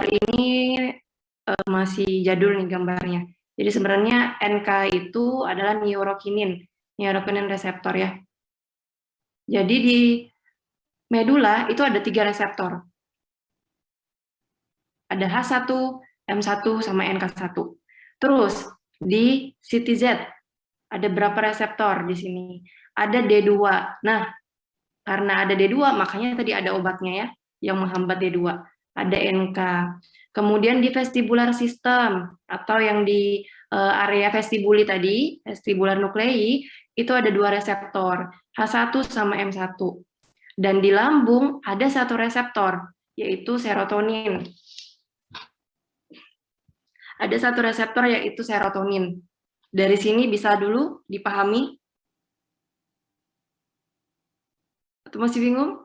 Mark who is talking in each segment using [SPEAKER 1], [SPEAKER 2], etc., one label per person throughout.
[SPEAKER 1] ini masih jadul nih gambarnya. Jadi sebenarnya NK itu adalah neurokinin reseptor ya. Jadi di medula itu ada 3 reseptor. Ada H1, M1, sama NK1. Terus di CTZ ada berapa reseptor di sini? Ada D2. Nah, karena ada D2 makanya tadi ada obatnya ya yang menghambat D2. Ada NK. Kemudian di vestibular system atau yang di area vestibuli tadi, vestibular nuklei, itu ada 2 reseptor, H1 sama M1. Dan di lambung ada 1 reseptor, yaitu serotonin. Ada 1 reseptor yaitu serotonin. Dari sini bisa dulu dipahami? Atau masih bingung?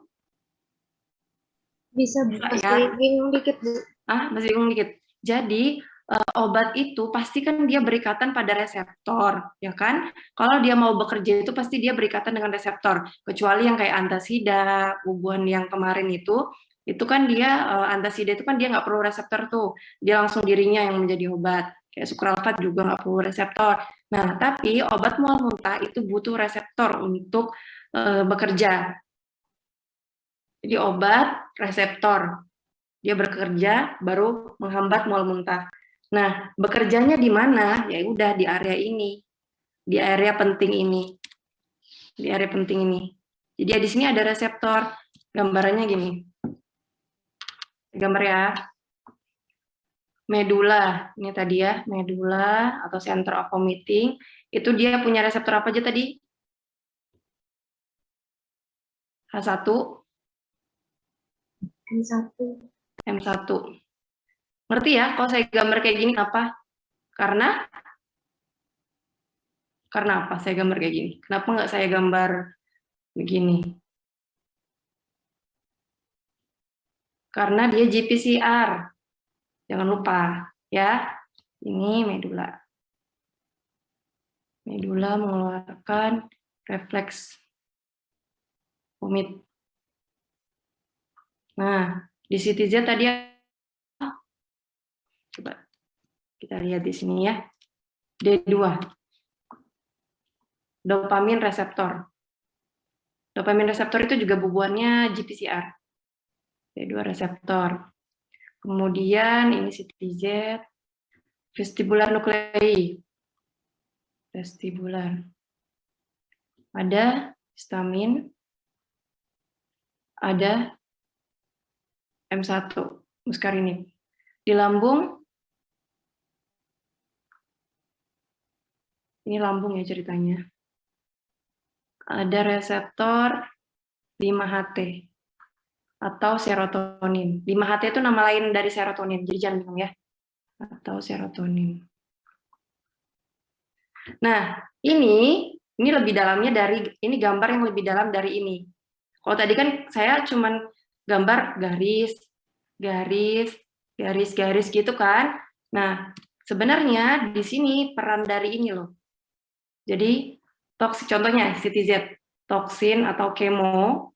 [SPEAKER 2] Bisa
[SPEAKER 1] ya?
[SPEAKER 2] bingung dikit, Bu.
[SPEAKER 1] Masih bingung dikit. Jadi obat itu pasti kan dia berikatan pada reseptor, ya kan? Kalau dia mau bekerja itu pasti dia berikatan dengan reseptor. Kecuali yang kayak antasida, bubuhan yang kemarin itu kan dia antasida itu kan dia nggak perlu reseptor tuh, dia langsung dirinya yang menjadi obat. Kayak sukralfat juga nggak perlu reseptor. Nah, tapi obat mual muntah itu butuh reseptor untuk bekerja. Jadi obat reseptor. Dia bekerja baru menghambat mual muntah. Nah, bekerjanya di mana? Ya udah di area ini. Di area penting ini. Di area penting ini. Jadi di sini ada reseptor. Gambarannya gini. Gambar ya. Medula, ini tadi ya, medula atau center of vomiting. Itu dia punya reseptor apa aja tadi? H1,
[SPEAKER 2] M1.
[SPEAKER 1] M1. Ngerti ya kalau saya gambar kayak gini apa? Karena apa saya gambar kayak gini? Kenapa nggak saya gambar begini? Karena dia GPCR. Jangan lupa ya. Ini medula. Medula mengeluarkan refleks vomit. Nah, di CTZ tadi coba kita lihat di sini ya. D2. Dopamin reseptor. Dopamin reseptor itu juga bubuhannya GPCR. D2 reseptor. Kemudian ini CTZ, vestibular nuklei. Vestibular. Ada histamin, ada M1, muskarinik. Di lambung, ini lambung ya ceritanya. Ada reseptor 5-HT atau serotonin. 5-HT itu nama lain dari serotonin, jadi jangan bingung ya. Atau serotonin. Nah, ini lebih dalamnya dari, ini gambar yang lebih dalam dari ini. Kalau tadi kan saya cuman gambar garis, garis, garis, garis gitu kan. Nah, sebenarnya di sini peran dari ini loh. Jadi, contohnya CTZ, toksin atau kemo,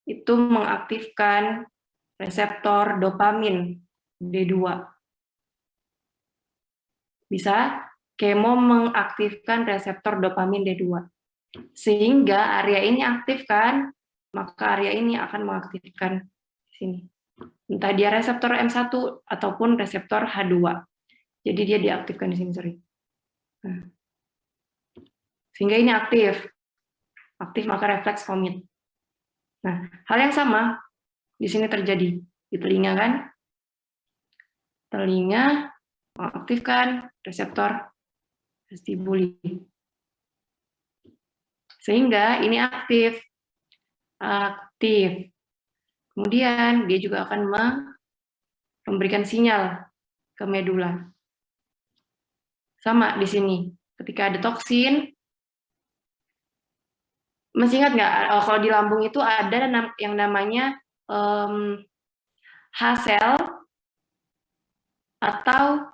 [SPEAKER 1] itu mengaktifkan reseptor dopamin D2. Bisa kemo mengaktifkan reseptor dopamin D2. Sehingga area ini aktif kan, maka area ini akan mengaktifkan sini. Entah dia reseptor M1 ataupun reseptor H2. Jadi dia diaktifkan di sini, sorry. Nah. Sehingga ini aktif. Aktif maka refleks vomit. Nah, hal yang sama di sini terjadi di telinga kan? Telinga mengaktifkan reseptor vestibuli. Sehingga ini aktif. Aktif. Kemudian dia juga akan memberikan sinyal ke medula. Sama di sini. Ketika ada toksin, masih ingat nggak kalau di lambung itu ada yang namanya H-cell atau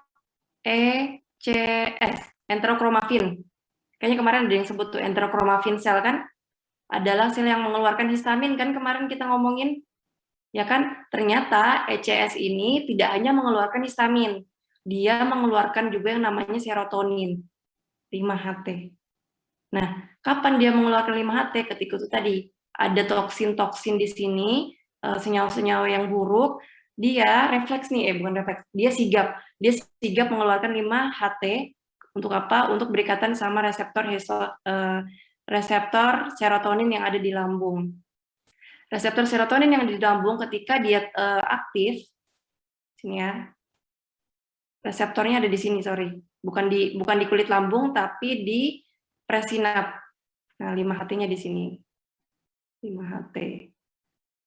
[SPEAKER 1] ECS, enterokromafin. Kayaknya kemarin ada yang sebut tuh enterokromafin sel kan, adalah sel yang mengeluarkan histamin kan kemarin kita ngomongin. Ya kan, ternyata ECS ini tidak hanya mengeluarkan histamin, dia mengeluarkan juga yang namanya serotonin, 5-HT. Nah, kapan dia mengeluarkan 5-HT? Ketika itu tadi ada toksin-toksin di sini, senyawa-senyawa yang buruk, dia refleks nih, bukan refleks, dia sigap mengeluarkan 5-HT untuk apa? Untuk berikatan sama reseptor serotonin yang ada di lambung. Reseptor serotonin yang ada di lambung ketika dia aktif, sini ya, reseptornya ada di sini, sorry, bukan di kulit lambung, tapi di presinap. Nah, 5-HT-nya di sini. 5-HT.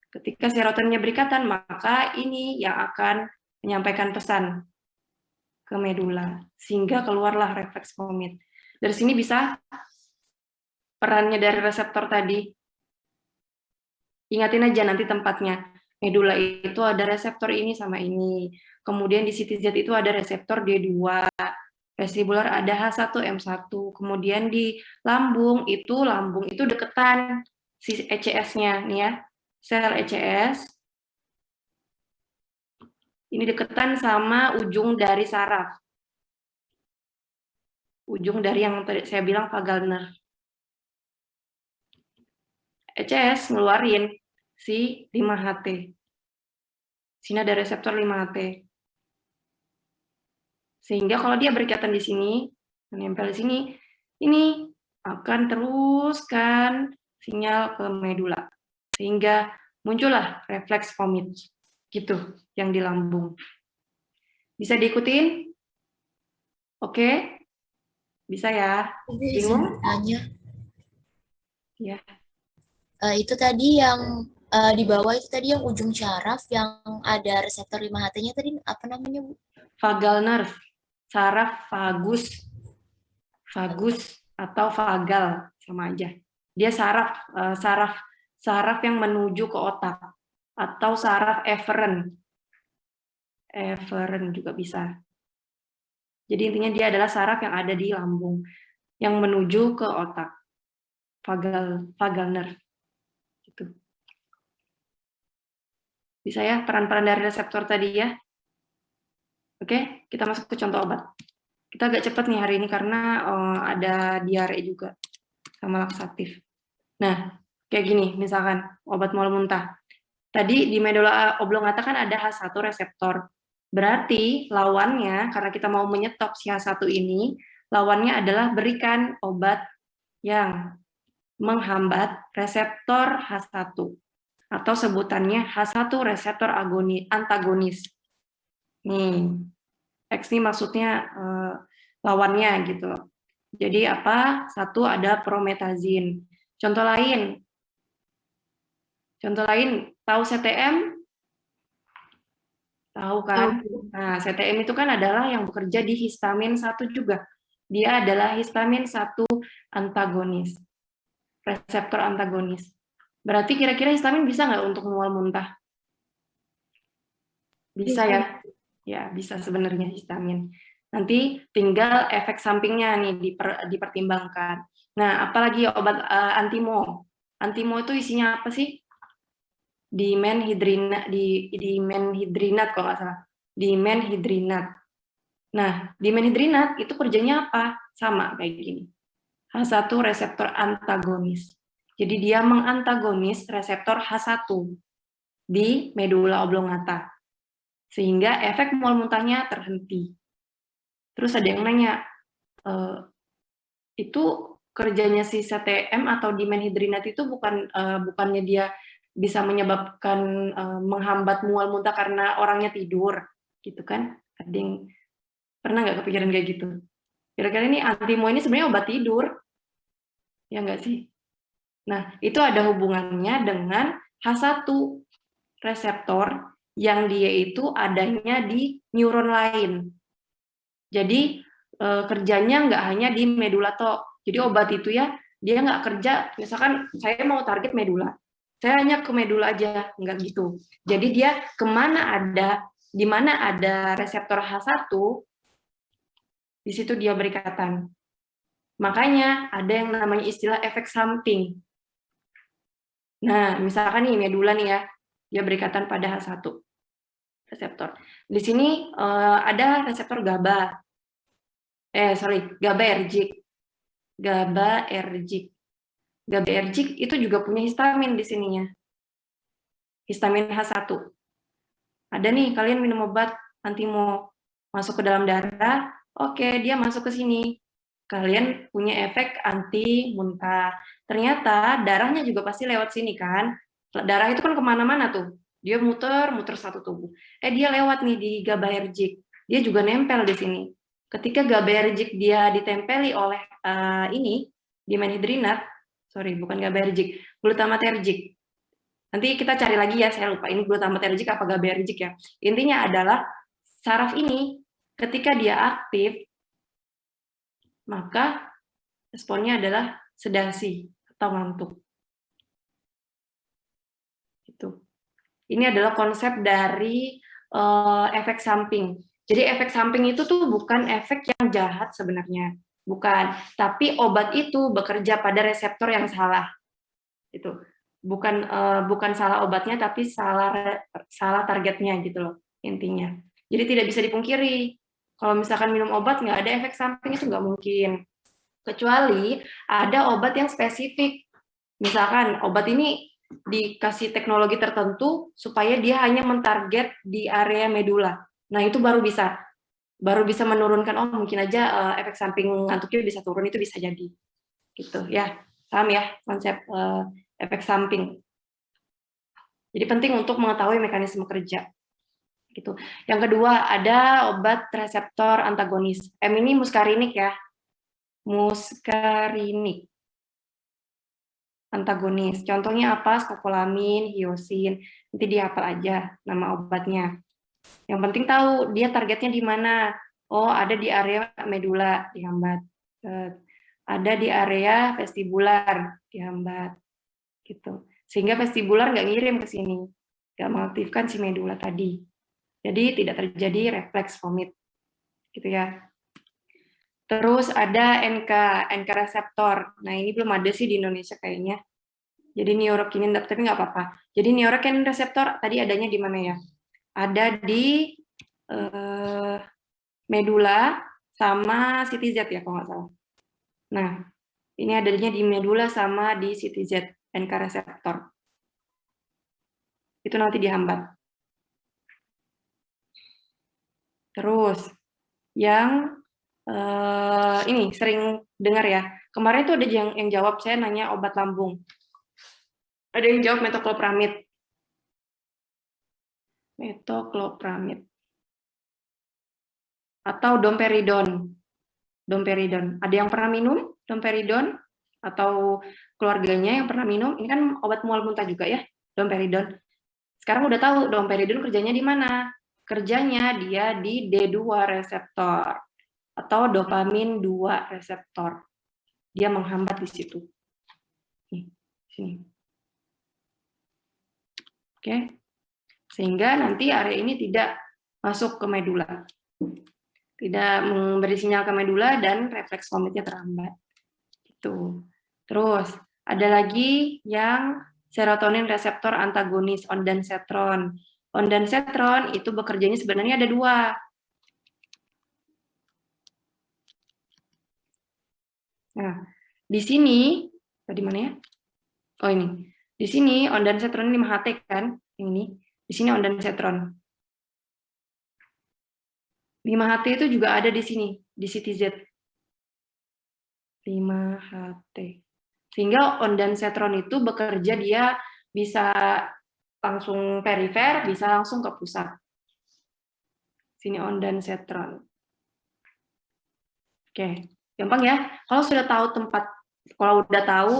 [SPEAKER 1] Ketika serotoninnya berikatan, maka ini yang akan menyampaikan pesan ke medula, sehingga keluarlah refleks vomit. Dari sini bisa perannya dari reseptor tadi. Ingatin aja nanti tempatnya. Medula itu ada reseptor ini sama ini. Kemudian di CTZ itu ada reseptor D2. Vestibular ada H1M1. Kemudian di lambung itu deketan si ECS-nya nih ya. Sel ECS ini deketan sama ujung dari saraf. Ujung dari yang tadi saya bilang vagal nerve. ECS ngeluarin si 5-HT. Sini ada reseptor 5-HT. Sehingga kalau dia berikatan di sini, menempel di sini, ini akan teruskan sinyal ke medula. Sehingga muncullah refleks vomit. Gitu, yang di lambung. Bisa diikutin? Oke? Bisa ya? Bingung?
[SPEAKER 2] Tanya.
[SPEAKER 1] Ya.
[SPEAKER 2] Itu tadi yang di bawah itu tadi yang ujung syaraf yang ada reseptor 5-HT-nya tadi apa namanya, Bu?
[SPEAKER 1] Vagal nerve, saraf vagus. Vagus atau vagal sama aja. Dia saraf yang menuju ke otak atau saraf eferen. Eferen juga bisa. Jadi intinya dia adalah saraf yang ada di lambung yang menuju ke otak. Vagal nerve. Gitu. Bisa ya peran-peran dari reseptor tadi ya. Oke, kita masuk ke contoh obat. Kita agak cepat nih hari ini karena ada diare juga sama laksatif. Nah, kayak gini, misalkan obat mual muntah. Tadi di medula oblongata kan ada H1 reseptor. Berarti lawannya, karena kita mau menyetop si H1 ini, lawannya adalah berikan obat yang menghambat reseptor H1 atau sebutannya H1 reseptor antagonis. Nih, X ini maksudnya lawannya gitu. Jadi apa? Satu ada prometazin. Contoh lain, tahu CTM? Tahu kan? Nah, CTM itu kan adalah yang bekerja di histamin 1 juga. Dia adalah histamin 1 antagonis, reseptor antagonis. Berarti kira-kira histamin bisa nggak untuk mual muntah? Bisa ya? Ya, bisa sebenarnya histamin. Nanti tinggal efek sampingnya nih dipertimbangkan. Nah, apalagi obat antimo. Antimo itu isinya apa sih? Dimenhidrinat kalau nggak salah. Dimenhidrinat. Nah, dimenhidrinat itu kerjanya apa? Sama kayak gini. H1 reseptor antagonis. Jadi dia mengantagonis reseptor H1 di medula oblongata. Sehingga efek mual muntahnya terhenti. Terus ada yang nanya, itu kerjanya si CTM atau dimenhidrinat itu bukannya dia bisa menyebabkan menghambat mual muntah karena orangnya tidur, gitu kan? Ada yang pernah nggak kepikiran kayak gitu? Kira-kira ini antimo ini sebenarnya obat tidur, ya nggak sih? Nah, itu ada hubungannya dengan H1 reseptor yang dia itu adanya di neuron lain. Jadi kerjanya nggak hanya di medula toh. Jadi obat itu ya dia nggak kerja. Misalkan saya mau target medula, saya hanya ke medula aja, nggak gitu. Jadi dia di mana ada reseptor H1, di situ dia berikatan. Makanya ada yang namanya istilah efek samping. Nah, misalkan nih medula nih ya, dia berikatan pada H1 reseptor. Di sini ada reseptor GABA. GABAergic. GABAergic. GABAergic itu juga punya histamin di sininya. Histamin H1. Ada nih, kalian minum obat antimo, masuk ke dalam darah, oke, dia masuk ke sini. Kalian punya efek anti muntah. Ternyata darahnya juga pasti lewat sini kan. Darah itu kan kemana-mana tuh. Dia muter satu tubuh. Dia lewat nih di GABAergic. Dia juga nempel di sini. Ketika GABAergic dia ditempeli oleh dimenhidrinat, bukan GABAergic, glutamatergic. Nanti kita cari lagi ya, saya lupa ini glutamatergic apa GABAergic ya. Intinya adalah saraf ini ketika dia aktif, maka responnya adalah sedasi atau ngantuk. Itu. Ini adalah konsep dari efek samping. Jadi efek samping itu tuh bukan efek yang jahat sebenarnya, bukan. Tapi obat itu bekerja pada reseptor yang salah. Itu. Bukan salah obatnya, tapi salah targetnya gitu loh intinya. Jadi tidak bisa dipungkiri. Kalau misalkan minum obat nggak ada efek samping itu nggak mungkin. Kecuali ada obat yang spesifik. Misalkan obat ini dikasih teknologi tertentu supaya dia hanya mentarget di area medula. Nah itu baru bisa menurunkan, mungkin aja efek samping ngantuknya bisa turun, itu bisa jadi. Gitu ya, paham ya konsep efek samping. Jadi penting untuk mengetahui mekanisme kerja. Gitu. Yang kedua ada obat reseptor antagonis. Ini muskarinik ya. Muskarinik. Antagonis. Contohnya apa? Skopolamin, hiosin. Nanti dihafal aja nama obatnya. Yang penting tahu dia targetnya di mana. Oh, ada di area medula, dihambat. Ada di area vestibular, dihambat. Gitu. Sehingga vestibular nggak ngirim ke sini, nggak mengaktifkan si medula tadi. Jadi tidak terjadi refleks vomit, gitu ya. Terus ada NK reseptor. Nah ini belum ada sih di Indonesia kayaknya. Jadi neurokinin, tapi nggak apa-apa. Jadi neurokinin reseptor tadi adanya di mana ya? Ada di medula sama CTZ ya kalau nggak salah. Nah ini adanya di medula sama di CTZ. NK reseptor. Itu nanti dihambat. Terus, yang ini sering dengar ya. Kemarin itu ada yang jawab, saya nanya obat lambung. Ada yang jawab metoclopramid. Metoclopramid. Atau domperidon. Domperidon. Ada yang pernah minum domperidon? Atau keluarganya yang pernah minum? Ini kan obat mual muntah juga ya, domperidon. Sekarang udah tahu domperidon kerjanya di mana? Kerjanya dia di D2 reseptor atau dopamin 2 reseptor. Dia menghambat di situ. Nih, sini. Oke. Sehingga nanti area ini tidak masuk ke medula. Tidak memberi sinyal ke medula dan refleks vomitnya terhambat. Itu. Terus ada lagi yang serotonin reseptor antagonis, ondansetron. Ondansetron itu bekerjanya sebenarnya ada 2. Nah, di sini tadi mana ya? Oh ini. Di sini ondansetron 5-HT kan? Ini. Di sini ondansetron. 5-HT itu juga ada di sini, di CTZ. 5-HT. Sehingga ondansetron itu bekerja, dia bisa langsung perifer, bisa langsung ke pusat. Sini ondansetron. Oke, gampang ya. Kalau sudah tahu kalau udah tahu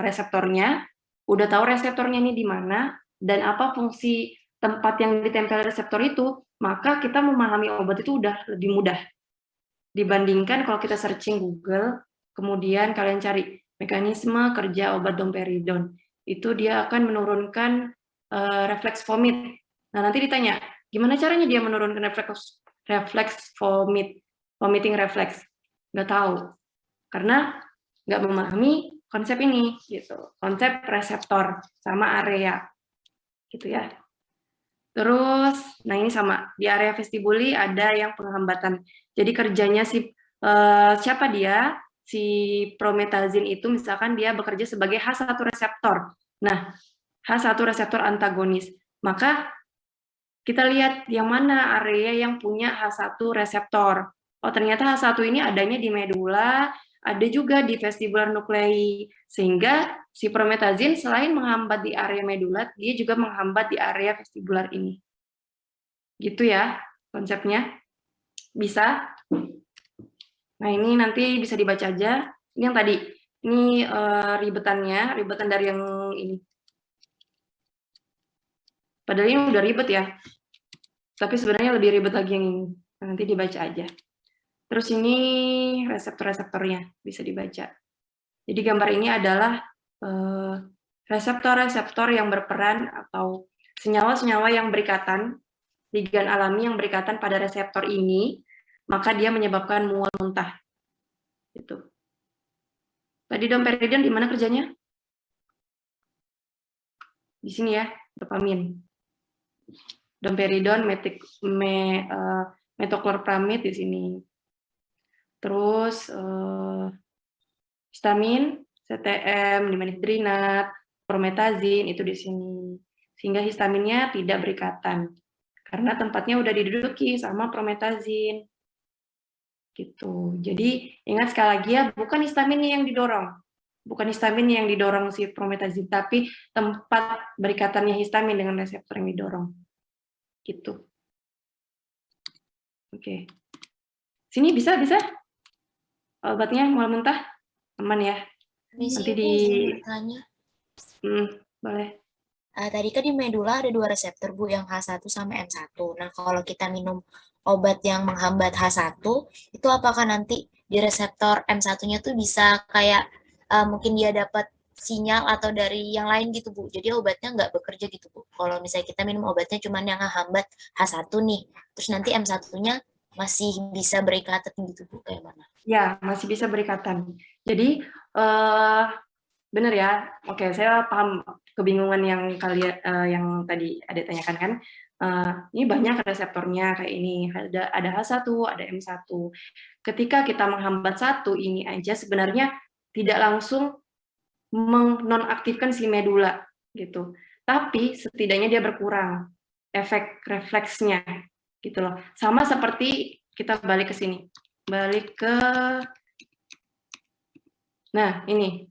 [SPEAKER 1] reseptornya, udah tahu reseptornya ini di mana dan apa fungsi tempat yang ditempel reseptor itu, maka kita memahami obat itu udah lebih mudah dibandingkan kalau kita searching Google, kemudian kalian cari mekanisme kerja obat domperidon. Itu dia akan menurunkan refleks vomit. Nah, nanti ditanya, gimana caranya dia menurunkan refleks vomit, vomiting reflex? Nggak tahu, karena nggak memahami konsep ini, gitu. Konsep reseptor sama area. gitu ya. Terus, nah ini sama, di area vestibuli ada yang penghambatan. Jadi kerjanya siapa dia? Si promethazine itu misalkan dia bekerja sebagai H1 reseptor. Nah, H1 reseptor antagonis. Maka kita lihat yang mana area yang punya H1 reseptor. Oh, ternyata H1 ini adanya di medula, ada juga di vestibular nuclei. Sehingga si promethazine selain menghambat di area medula, dia juga menghambat di area vestibular ini. Gitu ya konsepnya. Bisa? Nah, ini nanti bisa dibaca aja. Ini yang tadi. Ini ribetannya, ribetan dari yang ini. Padahal ini udah ribet ya. Tapi sebenarnya lebih ribet lagi yang ini. Nanti dibaca aja. Terus ini reseptor-reseptornya bisa dibaca. Jadi gambar ini adalah reseptor-reseptor yang berperan atau senyawa-senyawa yang berikatan, ligan alami yang berikatan pada reseptor ini, maka dia menyebabkan mual muntah. Gitu. Tadi domperidon di mana kerjanya? Di sini ya, dopamin. Domperidon, metoclopramid di sini. Terus histamin, CTM, dimenhidrinat, promethazine itu di sini. Sehingga histaminnya tidak berikatan. Karena tempatnya udah diduduki sama promethazine. Gitu. Jadi ingat sekali lagi ya, bukan histaminnya yang didorong. Bukan histamin yang didorong si promethazine, tapi tempat berikatannya histamin dengan reseptor yang didorong. Gitu. Oke. Sini bisa? Obatnya mual muntah? Aman ya?
[SPEAKER 2] Misi,
[SPEAKER 1] Nanti
[SPEAKER 2] Bu, izin bertanya.
[SPEAKER 1] Boleh.
[SPEAKER 2] Tadi kan di medula ada 2 reseptor, Bu, yang H1 sama M1. Nah, kalau kita minum obat yang menghambat H1, itu apakah nanti di reseptor M1-nya tuh bisa kayak mungkin dia dapat sinyal atau dari yang lain gitu, Bu. Jadi obatnya nggak bekerja gitu, Bu. Kalau misalnya kita minum obatnya cuma yang menghambat H1 nih, terus nanti M1-nya masih bisa berikatan gitu, Bu, kayak mana?
[SPEAKER 1] Ya, masih bisa berikatan. Jadi, benar ya. Oke, saya paham kebingungan yang kalian yang tadi ada tanyakan kan. Ini banyak reseptornya kayak ini. Ada H1, ada M1. Ketika kita menghambat satu ini aja sebenarnya tidak langsung menonaktifkan si medula gitu. Tapi setidaknya dia berkurang efek refleksnya gitu loh. Sama seperti kita balik ke sini. Balik ke nah, ini.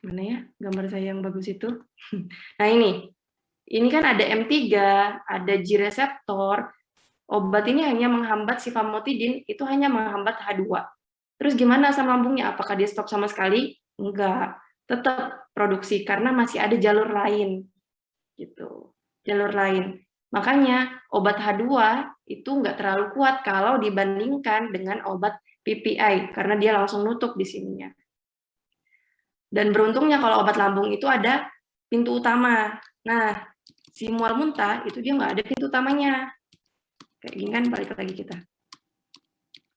[SPEAKER 1] Mana ya gambar saya yang bagus itu? Nah, ini kan ada M3, ada G reseptor. Obat ini hanya menghambat si famotidin, itu hanya menghambat H2. Terus gimana asam lambungnya? Apakah dia stop sama sekali? Enggak. Tetap produksi karena masih ada jalur lain. Gitu. Jalur lain. Makanya obat H2 itu enggak terlalu kuat kalau dibandingkan dengan obat PPI karena dia langsung nutup di sininya. Dan beruntungnya kalau obat lambung itu ada pintu utama. Nah, si mual muntah itu dia nggak ada pintu utamanya. Kayak gini kan balik lagi kita.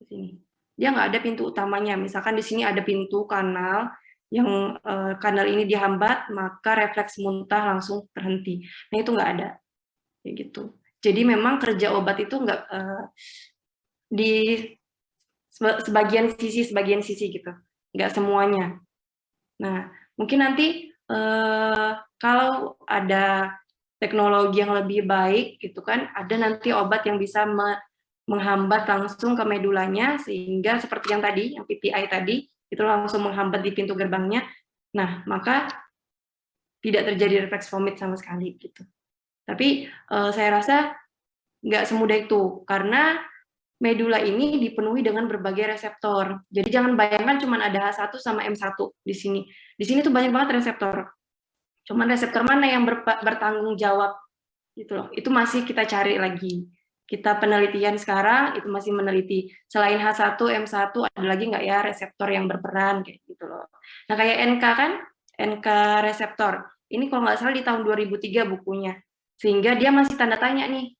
[SPEAKER 1] Di sini. Dia nggak ada pintu utamanya. Misalkan di sini ada pintu kanal, yang kanal ini dihambat, maka refleks muntah langsung terhenti. Nah, itu nggak ada. Kayak gitu. Jadi memang kerja obat itu nggak di sebagian sisi gitu. Nggak semuanya. Nah, mungkin nanti kalau ada teknologi yang lebih baik gitu kan, ada nanti obat yang bisa menghambat langsung ke medulanya sehingga seperti yang tadi, yang PPI tadi, itu langsung menghambat di pintu gerbangnya. Nah, maka tidak terjadi refleks vomit sama sekali gitu. Tapi saya rasa nggak semudah itu karena medula ini dipenuhi dengan berbagai reseptor. Jadi jangan bayangkan cuma ada H1 sama M1 di sini. Di sini tuh banyak banget reseptor. Cuman reseptor mana yang bertanggung jawab gitu loh. Itu masih kita cari lagi. Kita penelitian sekarang itu masih meneliti. Selain H1, M1 ada lagi nggak ya reseptor yang berperan kayak gitu loh. Nah kayak NK kan, NK reseptor. Ini kalau nggak salah di tahun 2003 bukunya. Sehingga dia masih tanda tanya nih.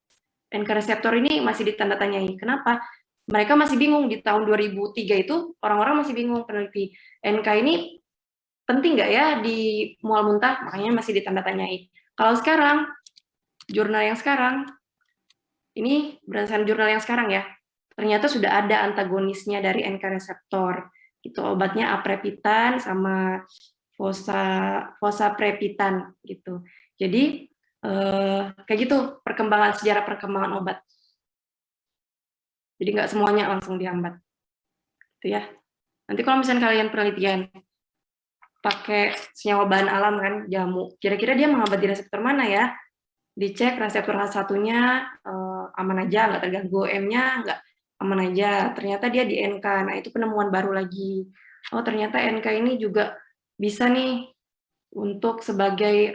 [SPEAKER 1] NK reseptor ini masih ditandatanyai. Kenapa? Mereka masih bingung di tahun 2003 itu orang-orang masih bingung peneliti NK ini penting nggak ya di mual muntah, makanya masih ditandatanyai. Kalau sekarang, jurnal yang sekarang, ini berdasarkan jurnal yang sekarang ya, ternyata sudah ada antagonisnya dari NK reseptor. Itu obatnya aprepitan sama fosaprepitan gitu. Jadi kayak gitu sejarah perkembangan obat. Jadi nggak semuanya langsung dihambat, gitu ya. Nanti kalau misalnya kalian penelitian pakai senyawa bahan alam kan, jamu, kira-kira dia menghambat di reseptor mana ya? Dicek reseptor H1-nya aman aja, nggak terganggu, M-nya nggak aman aja. Ternyata dia di NK. Nah, itu penemuan baru lagi. Oh, ternyata NK ini juga bisa nih untuk sebagai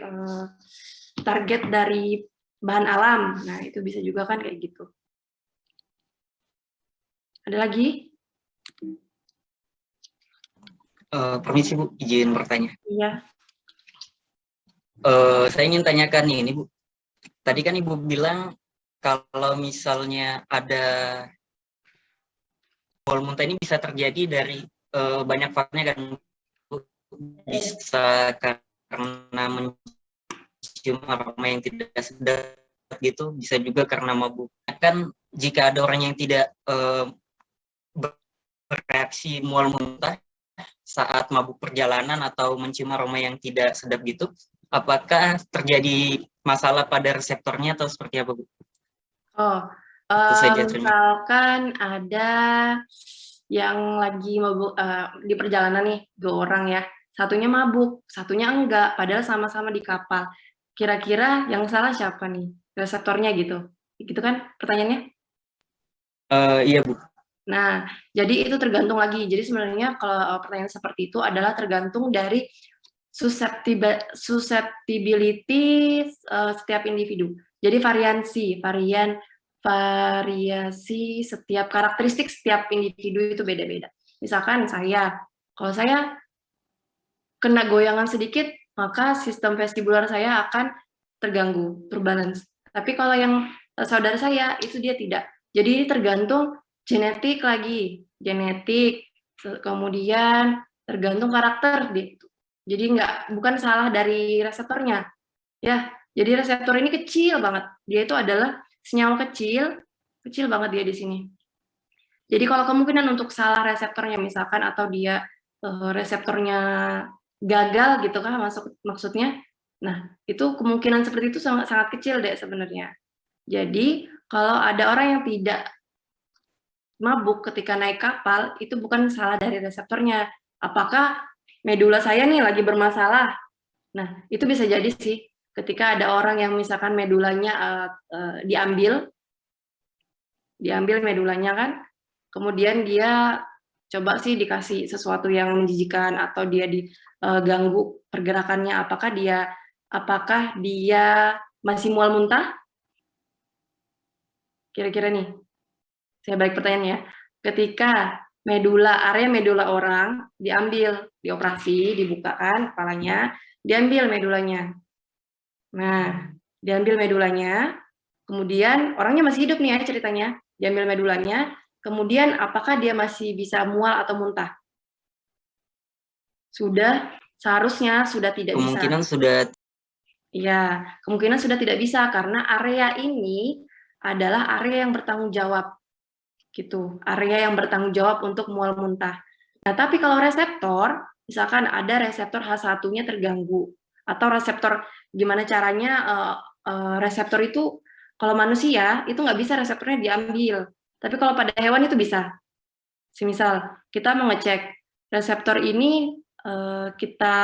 [SPEAKER 1] target dari bahan alam. Nah, itu bisa juga kan kayak gitu. Ada lagi?
[SPEAKER 3] Permisi Bu, izin bertanya.
[SPEAKER 1] Iya.
[SPEAKER 3] Saya ingin tanyakan nih, ini Bu. Tadi kan Ibu bilang kalau misalnya ada mual muntah ini bisa terjadi dari banyak faktornya kan, Bu. Bisa karena mencium aroma yang tidak sedap gitu, bisa juga karena mabuk. Kan jika ada orang yang tidak bereaksi mual muntah saat mabuk perjalanan atau mencium aroma yang tidak sedap gitu, apakah terjadi masalah pada reseptornya atau seperti apa, Bu?
[SPEAKER 1] Oh,
[SPEAKER 3] Itu saja, terima kasih.
[SPEAKER 1] misalkan ada yang lagi mabuk di perjalanan nih, 2 orang ya, satunya mabuk, satunya enggak, padahal sama-sama di kapal. Kira-kira yang salah siapa nih? Reseptornya gitu. Gitu kan pertanyaannya?
[SPEAKER 3] Iya, Bu.
[SPEAKER 1] Nah, jadi itu tergantung lagi. Jadi sebenarnya kalau pertanyaan seperti itu adalah tergantung dari susceptibility setiap individu. Jadi variasi setiap karakteristik setiap individu itu beda-beda. Misalkan kalau saya kena goyangan sedikit, maka sistem vestibular saya akan terganggu, terbalance. Tapi kalau yang saudara saya itu dia tidak. Jadi ini tergantung genetik lagi, kemudian tergantung karakter gitu. Jadi bukan salah dari reseptornya. Ya, jadi reseptor ini kecil banget. Dia itu adalah senyawa kecil banget dia di sini. Jadi kalau kemungkinan untuk salah reseptornya misalkan atau dia reseptornya gagal gitu kan maksudnya. Nah, itu kemungkinan seperti itu sangat sangat kecil deh sebenarnya. Jadi, kalau ada orang yang tidak mabuk ketika naik kapal, itu bukan salah dari reseptornya. Apakah medula saya nih lagi bermasalah? Nah, itu bisa jadi sih ketika ada orang yang misalkan medulanya diambil medulanya kan, kemudian dia coba sih dikasih sesuatu yang menjijikan atau dia diganggu pergerakannya, apakah dia masih mual muntah? Kira-kira nih, saya balik pertanyaannya. Ketika area medula orang diambil, dioperasi, dibukakan kepalanya, diambil medulanya. Nah, diambil medulanya, kemudian orangnya masih hidup nih ya ceritanya, diambil medulanya, kemudian apakah dia masih bisa mual atau muntah? Seharusnya sudah tidak bisa.
[SPEAKER 3] Kemungkinan sudah.
[SPEAKER 1] Iya, kemungkinan sudah tidak bisa karena area ini adalah area yang bertanggung jawab, gitu. Area yang bertanggung jawab untuk mual muntah. Nah, tapi kalau reseptor, misalkan ada reseptor H1-nya terganggu, atau reseptor gimana caranya reseptor itu kalau manusia itu nggak bisa reseptornya diambil, tapi kalau pada hewan itu bisa. Semisal kita mau ngecek reseptor ini kita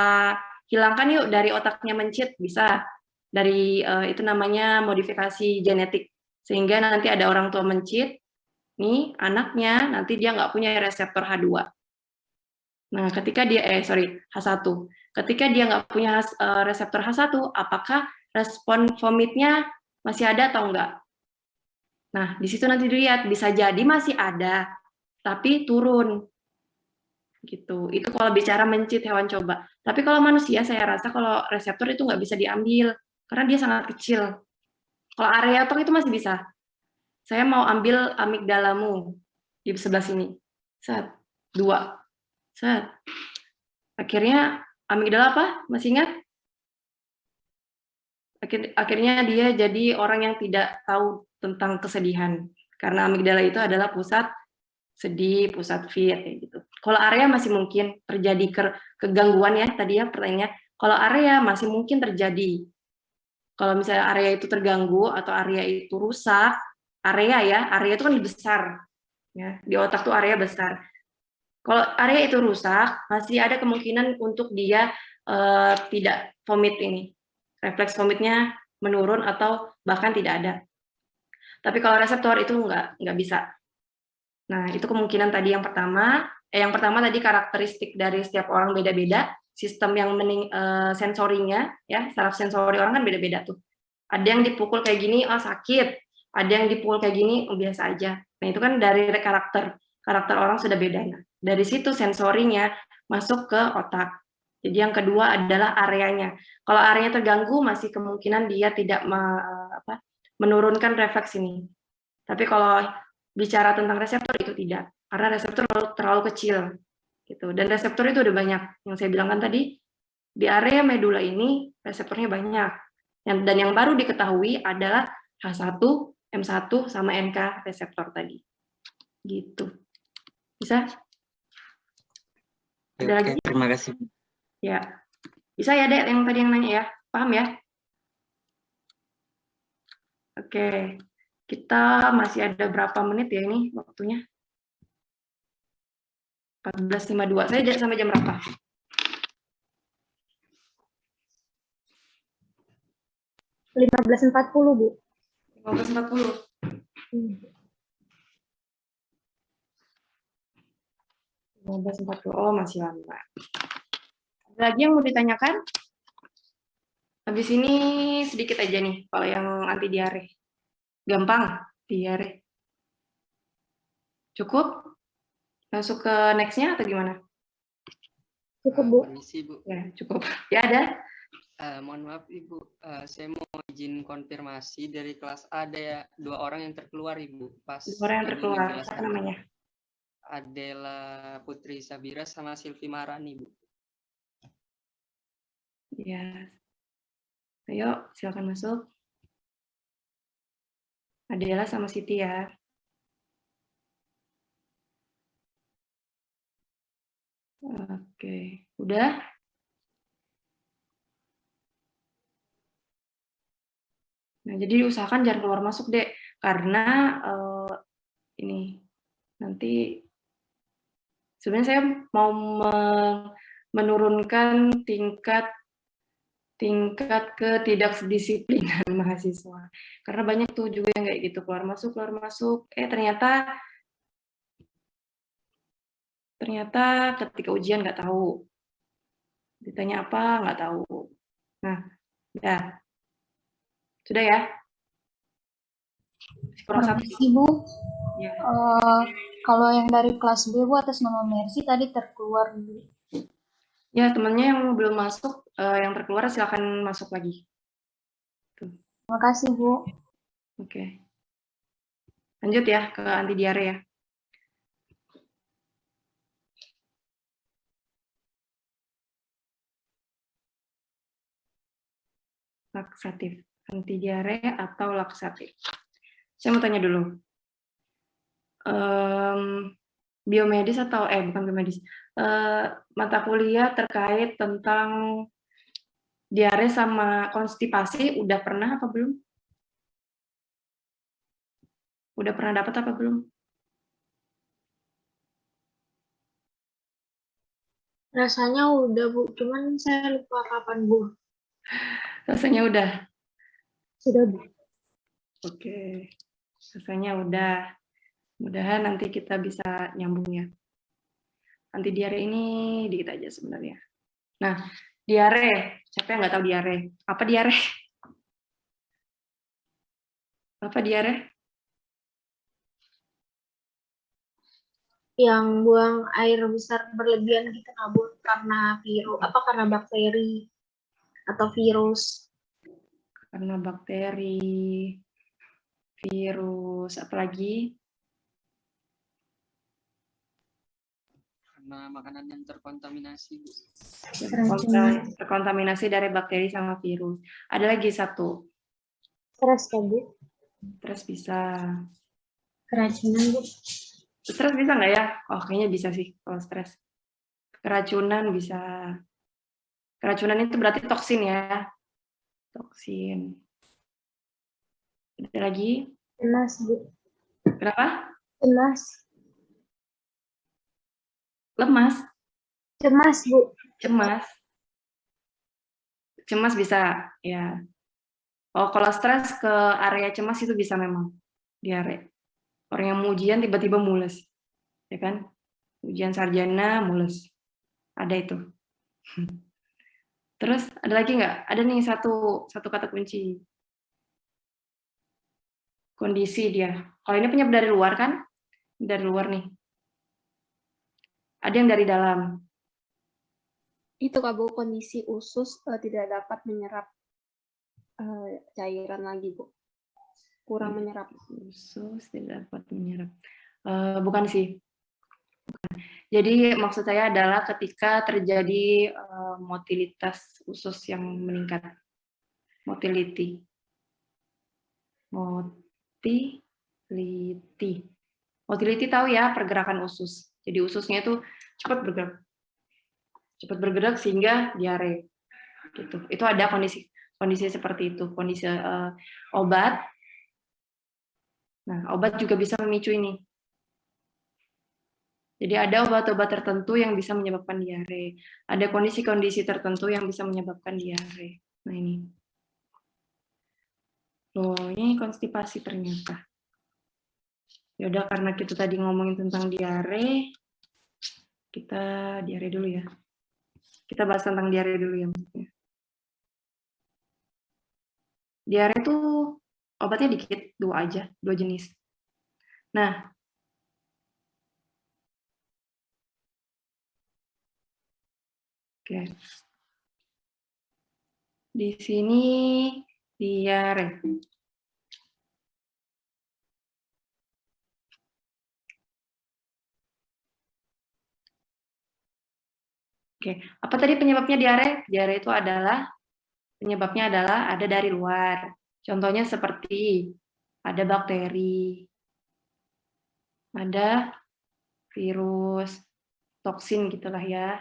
[SPEAKER 1] hilangkan yuk dari otaknya mencit, bisa dari itu namanya modifikasi genetik, sehingga nanti ada orang tua mencit nih anaknya nanti dia nggak punya reseptor H2. Nah, ketika dia H1. Ketika dia nggak punya reseptor H1, apakah respon vomitnya masih ada atau enggak? Nah, di situ nanti dilihat, bisa jadi masih ada, tapi turun. Gitu. Itu kalau bicara mencit hewan coba. Tapi kalau manusia, saya rasa kalau reseptor itu nggak bisa diambil, karena dia sangat kecil. Kalau area otak itu masih bisa. Saya mau ambil amigdalamu di sebelah sini. Set. 2. Set. Akhirnya amigdala apa? Masih ingat? Akhirnya dia jadi orang yang tidak tahu tentang kesedihan. Karena amigdala itu adalah pusat sedih, pusat fear, kayak gitu. Kalau area masih mungkin terjadi kegangguan ya, tadi ya pertanyaannya. Kalau area masih mungkin terjadi. Kalau misalnya area itu terganggu atau area itu rusak, area itu kan besar. Ya, di otak tuh area besar. Kalau area itu rusak, masih ada kemungkinan untuk dia tidak vomit ini. Refleks vomitnya menurun atau bahkan tidak ada. Tapi kalau reseptor itu nggak bisa. Nah, itu kemungkinan tadi yang pertama. Yang pertama tadi karakteristik dari setiap orang beda-beda. Sistem yang sensorinya, ya, saraf sensori orang kan beda-beda tuh. Ada yang dipukul kayak gini, oh sakit. Ada yang dipukul kayak gini, oh biasa aja. Nah, itu kan dari karakter orang sudah beda. Nah, dari situ sensorinya masuk ke otak. Jadi yang kedua adalah areanya. Kalau areanya terganggu, masih kemungkinan dia tidak menurunkan refleks ini. Tapi kalau bicara tentang reseptor itu tidak, karena reseptor terlalu kecil, gitu. Dan reseptor itu udah banyak. Yang saya bilangkan tadi, di area medula ini reseptornya banyak. Dan yang baru diketahui adalah H1, M1, sama NK reseptor tadi. Gitu. Bisa? Ada lagi?
[SPEAKER 3] Terima kasih.
[SPEAKER 1] Ya. Bisa ya, Dek, yang tadi yang nanya ya? Paham ya? Oke. Kita masih ada berapa menit ya ini waktunya? 14.52. Saya sampai jam berapa?
[SPEAKER 4] 15.40, Bu.
[SPEAKER 1] 15.40. 15.40. Oh, masih lama. Ada lagi yang mau ditanyakan? Habis ini sedikit aja nih, kalau yang anti diare. Gampang, diare. Cukup? Masuk ke next-nya atau gimana?
[SPEAKER 4] Cukup, Bu.
[SPEAKER 5] Permisi, Bu.
[SPEAKER 1] Ya, cukup. Ya, ada?
[SPEAKER 5] Mohon maaf, Ibu. Saya mau izin konfirmasi dari kelas A ada 2 orang yang terkeluar, Ibu. Pas
[SPEAKER 1] Orang yang
[SPEAKER 5] ini
[SPEAKER 1] terkeluar,
[SPEAKER 5] menjelaskan.
[SPEAKER 1] apa namanya?
[SPEAKER 5] Adela Putri Sabira sama Silvi Marani, Bu.
[SPEAKER 1] Ya. Ayo, silakan masuk. Adela sama Siti ya. Oke, udah? Nah, jadi usahakan jangan keluar masuk, Dek. Karena ini nanti sebenarnya saya mau menurunkan tingkat ketidakdisiplinan mahasiswa. Karena banyak tuh juga yang kayak gitu, keluar masuk. Ternyata ketika ujian nggak tahu. Ditanya apa, nggak tahu. Nah, ya. Sudah ya? Kurang satu.
[SPEAKER 4] Permisi, Bu.
[SPEAKER 1] Ya.
[SPEAKER 4] Kalau yang dari kelas B, Bu, atas nama Mercy tadi terkeluar, Bu.
[SPEAKER 1] Ya, temannya yang belum masuk, yang terkeluar silakan masuk lagi.
[SPEAKER 4] Terima kasih, Bu.
[SPEAKER 1] Oke. Lanjut ya ke anti diare ya. Laksatif. Anti diare atau laksatif. Saya mau tanya dulu. Biomedis atau bukan biomedis. Mata kuliah terkait tentang diare sama konstipasi udah pernah apa belum? Udah pernah dapat apa belum?
[SPEAKER 4] Rasanya udah, Bu. Cuman saya lupa kapan, Bu.
[SPEAKER 1] Rasanya udah.
[SPEAKER 4] Sudah, Bu.
[SPEAKER 1] Oke. Rasanya udah. Mudahan nanti kita bisa nyambung ya. Anti diare ini dikit aja sebenarnya. Nah, diare. Siapa yang nggak tahu diare? Apa diare? Apa diare?
[SPEAKER 4] Yang buang air besar berlebihan gitu, nggak, Bu? Karena karena bakteri atau virus.
[SPEAKER 1] Karena bakteri, virus, apalagi?
[SPEAKER 5] karena makanan yang terkontaminasi, Bu.
[SPEAKER 1] Terkontaminasi dari bakteri sama virus. Ada lagi satu,
[SPEAKER 4] Stres kan, Bu?
[SPEAKER 1] stres bisa.
[SPEAKER 4] Keracunan, Bu?
[SPEAKER 1] Stres bisa nggak ya? Oh, kayaknya bisa sih kalau stres. Keracunan bisa. Keracunan itu berarti toksin ya. Toksin. Ada lagi?
[SPEAKER 4] Cemas, Bu.
[SPEAKER 1] Kenapa?
[SPEAKER 4] Cemas.
[SPEAKER 1] Lemas,
[SPEAKER 4] Cemas, Bu.
[SPEAKER 1] cemas. Cemas bisa, ya. Oh, kalau stres ke area cemas itu bisa memang diare. Orang yang mau ujian tiba-tiba mules, ya kan? Ujian sarjana mules. Ada itu. Terus ada lagi nggak? Ada nih satu kata kunci. Kondisi dia. Kalau ini penyebab dari luar kan? Dari luar nih. Ada yang dari dalam.
[SPEAKER 6] Itu Kak Bu, kondisi usus tidak dapat menyerap cairan lagi Bu. Kurang menyerap.
[SPEAKER 1] Usus tidak dapat menyerap. Bukan sih. Jadi maksud saya adalah ketika terjadi motilitas usus yang meningkat. Motility. Motility tahu ya, pergerakan usus. Jadi ususnya itu cepat bergerak. Cepat bergerak sehingga diare. Gitu. Itu ada kondisi seperti itu, kondisi obat. Nah, obat juga bisa memicu ini. Jadi ada obat-obat tertentu yang bisa menyebabkan diare. Ada kondisi-kondisi tertentu yang bisa menyebabkan diare. Nah ini. Loh, ini konstipasi ternyata. Yaudah, karena kita tadi ngomongin tentang diare, kita diare dulu ya. Kita bahas tentang diare dulu ya maksudnya. Diare itu obatnya dikit, 2 aja, 2 jenis. Nah, oke. Di sini diare. Oke, apa tadi penyebabnya diare? Diare itu penyebabnya adalah ada dari luar. Contohnya seperti ada bakteri, ada virus, toksin gitulah ya.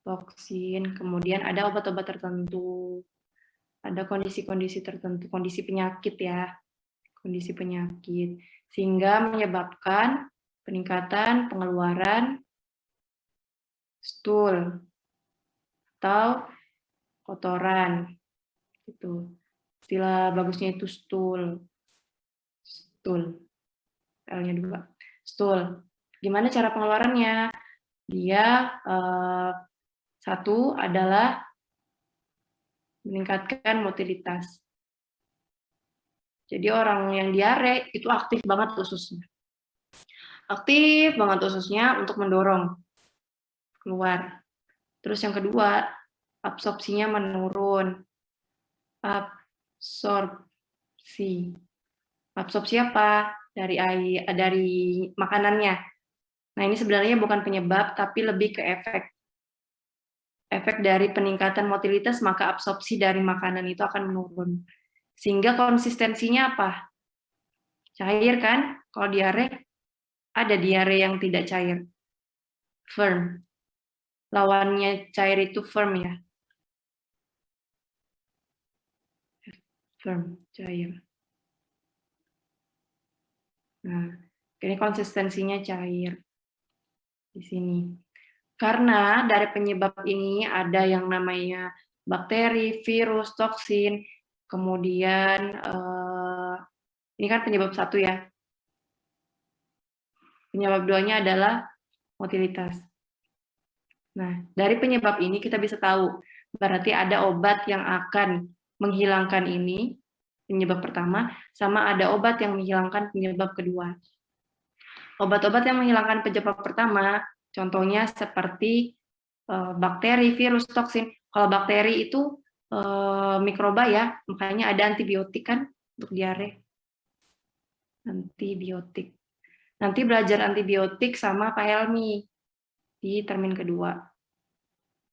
[SPEAKER 1] Toksin, kemudian ada obat-obat tertentu, ada kondisi-kondisi tertentu, kondisi penyakit ya, kondisi penyakit, sehingga menyebabkan peningkatan pengeluaran stul atau kotoran, gitu. Istilah bagusnya itu stul, L-nya 2, stul. Gimana cara pengeluarannya? Dia satu adalah meningkatkan motilitas. Jadi orang yang diare itu aktif banget ususnya. Aktif banget ususnya untuk mendorong keluar. Terus yang kedua, absorpsinya menurun. Absorpsi. Absorpsi apa? Dari makanannya. Nah, ini sebenarnya bukan penyebab, tapi lebih ke efek. Efek dari peningkatan motilitas, maka absorpsi dari makanan itu akan menurun. Sehingga konsistensinya apa? Cair kan? Kalau diare, ada diare yang tidak cair. Firm. Lawannya cair itu firm ya. Firm, cair. Nah, ini konsistensinya cair. Di sini. Karena dari penyebab ini ada yang namanya bakteri, virus, toksin, kemudian ini kan penyebab 1 ya. Penyebab 2-nya adalah motilitas. Nah, dari penyebab ini kita bisa tahu, berarti ada obat yang akan menghilangkan ini, penyebab pertama, sama ada obat yang menghilangkan penyebab kedua. Obat-obat yang menghilangkan penyebab pertama, contohnya seperti bakteri, virus, toksin. Kalau bakteri itu mikroba ya, makanya ada antibiotik kan untuk diare. Antibiotik. Nanti belajar antibiotik sama Pak Helmi. di termin kedua.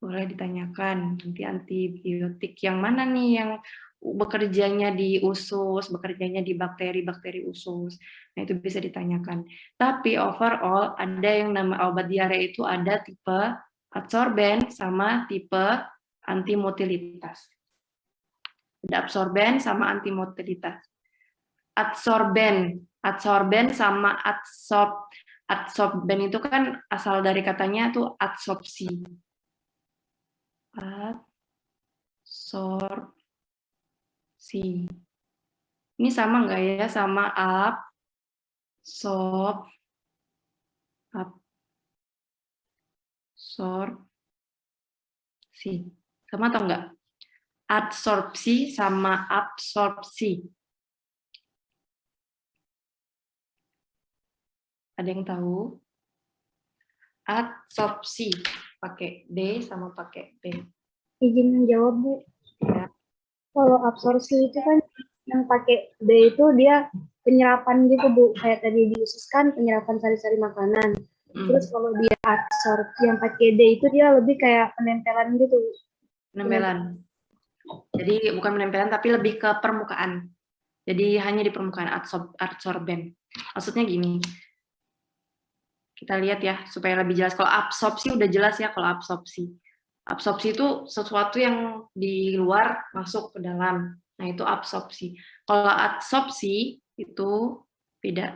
[SPEAKER 1] Boleh ditanyakan, nanti antibiotik yang mana nih yang bekerjanya di usus, bekerjanya di bakteri usus. Nah, itu bisa ditanyakan. Tapi overall ada yang nama obat diare itu ada tipe adsorben sama tipe antimotilitas. Ada absorben sama antimotilitas. Adsorben sama adsorben itu kan asal dari katanya tuh adsorpsi. Adsorpsi. Ini sama nggak ya sama absorpsi? Sama atau enggak? Adsorpsi sama absorpsi. Ada yang tahu? Adsorpsi pakai D sama pakai B.
[SPEAKER 6] Izin menjawab, Bu.
[SPEAKER 1] Ya.
[SPEAKER 6] Kalau absorpsi itu kan yang pakai D itu dia penyerapan gitu, Bu. Kayak tadi diususkan penyerapan sari-sari makanan. Terus kalau dia absorpsi yang pakai D itu dia lebih kayak penempelan gitu.
[SPEAKER 1] Penempelan. Jadi bukan penempelan tapi lebih ke permukaan. Jadi hanya di permukaan adsorben. Maksudnya gini. Kita lihat ya supaya lebih jelas. Kalau absorpsi udah jelas ya kalau absorpsi. Absorpsi itu sesuatu yang di luar masuk ke dalam. Nah, itu absorpsi. Kalau adsorpsi itu beda.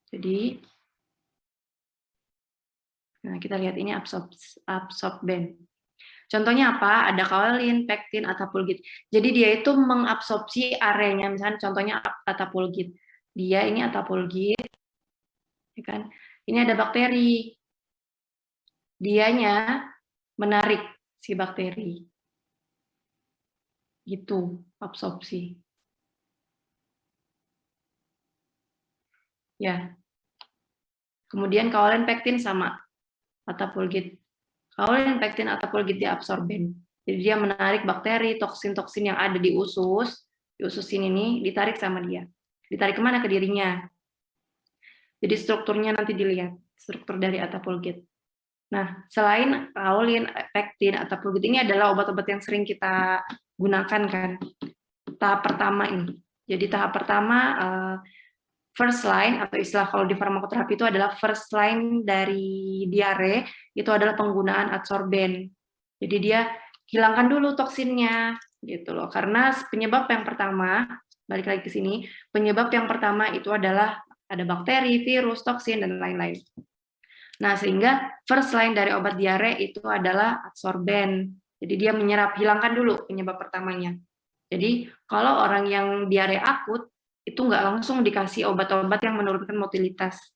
[SPEAKER 1] Jadi nah, kita lihat ini absorben. Contohnya apa? Ada kaolin, pektin, atapulgit. Jadi dia itu mengabsorpsi areanya. Misalnya contohnya atapulgit. Dia ini atapulgit, ya kan? Ini ada bakteri. Dianya menarik si bakteri. Gitu, absorpsi. Ya. Kemudian kaolin, pektin sama atapulgit. Kaolin, pektin, atapulgit dia absorben. Jadi dia menarik bakteri, toksin-toksin yang ada di usus sini nih ditarik sama dia. Ditarik kemana? Ke dirinya. Jadi strukturnya nanti dilihat, struktur dari atapulgit. Nah, selain kaolin, pektin, atapulgit ini adalah obat-obat yang sering kita gunakan kan. Tahap pertama ini. Jadi tahap pertama first line atau istilah kalau di farmakoterapi itu adalah first line dari diare itu adalah penggunaan adsorben. Jadi dia hilangkan dulu toksinnya gitu loh. Karena penyebab yang pertama, balik lagi ke sini, penyebab yang pertama itu adalah ada bakteri, virus, toksin dan lain-lain. Nah, sehingga first line dari obat diare itu adalah adsorben. Jadi dia menyerap, hilangkan dulu penyebab pertamanya. Jadi kalau orang yang diare akut itu nggak langsung dikasih obat-obat yang menurunkan motilitas.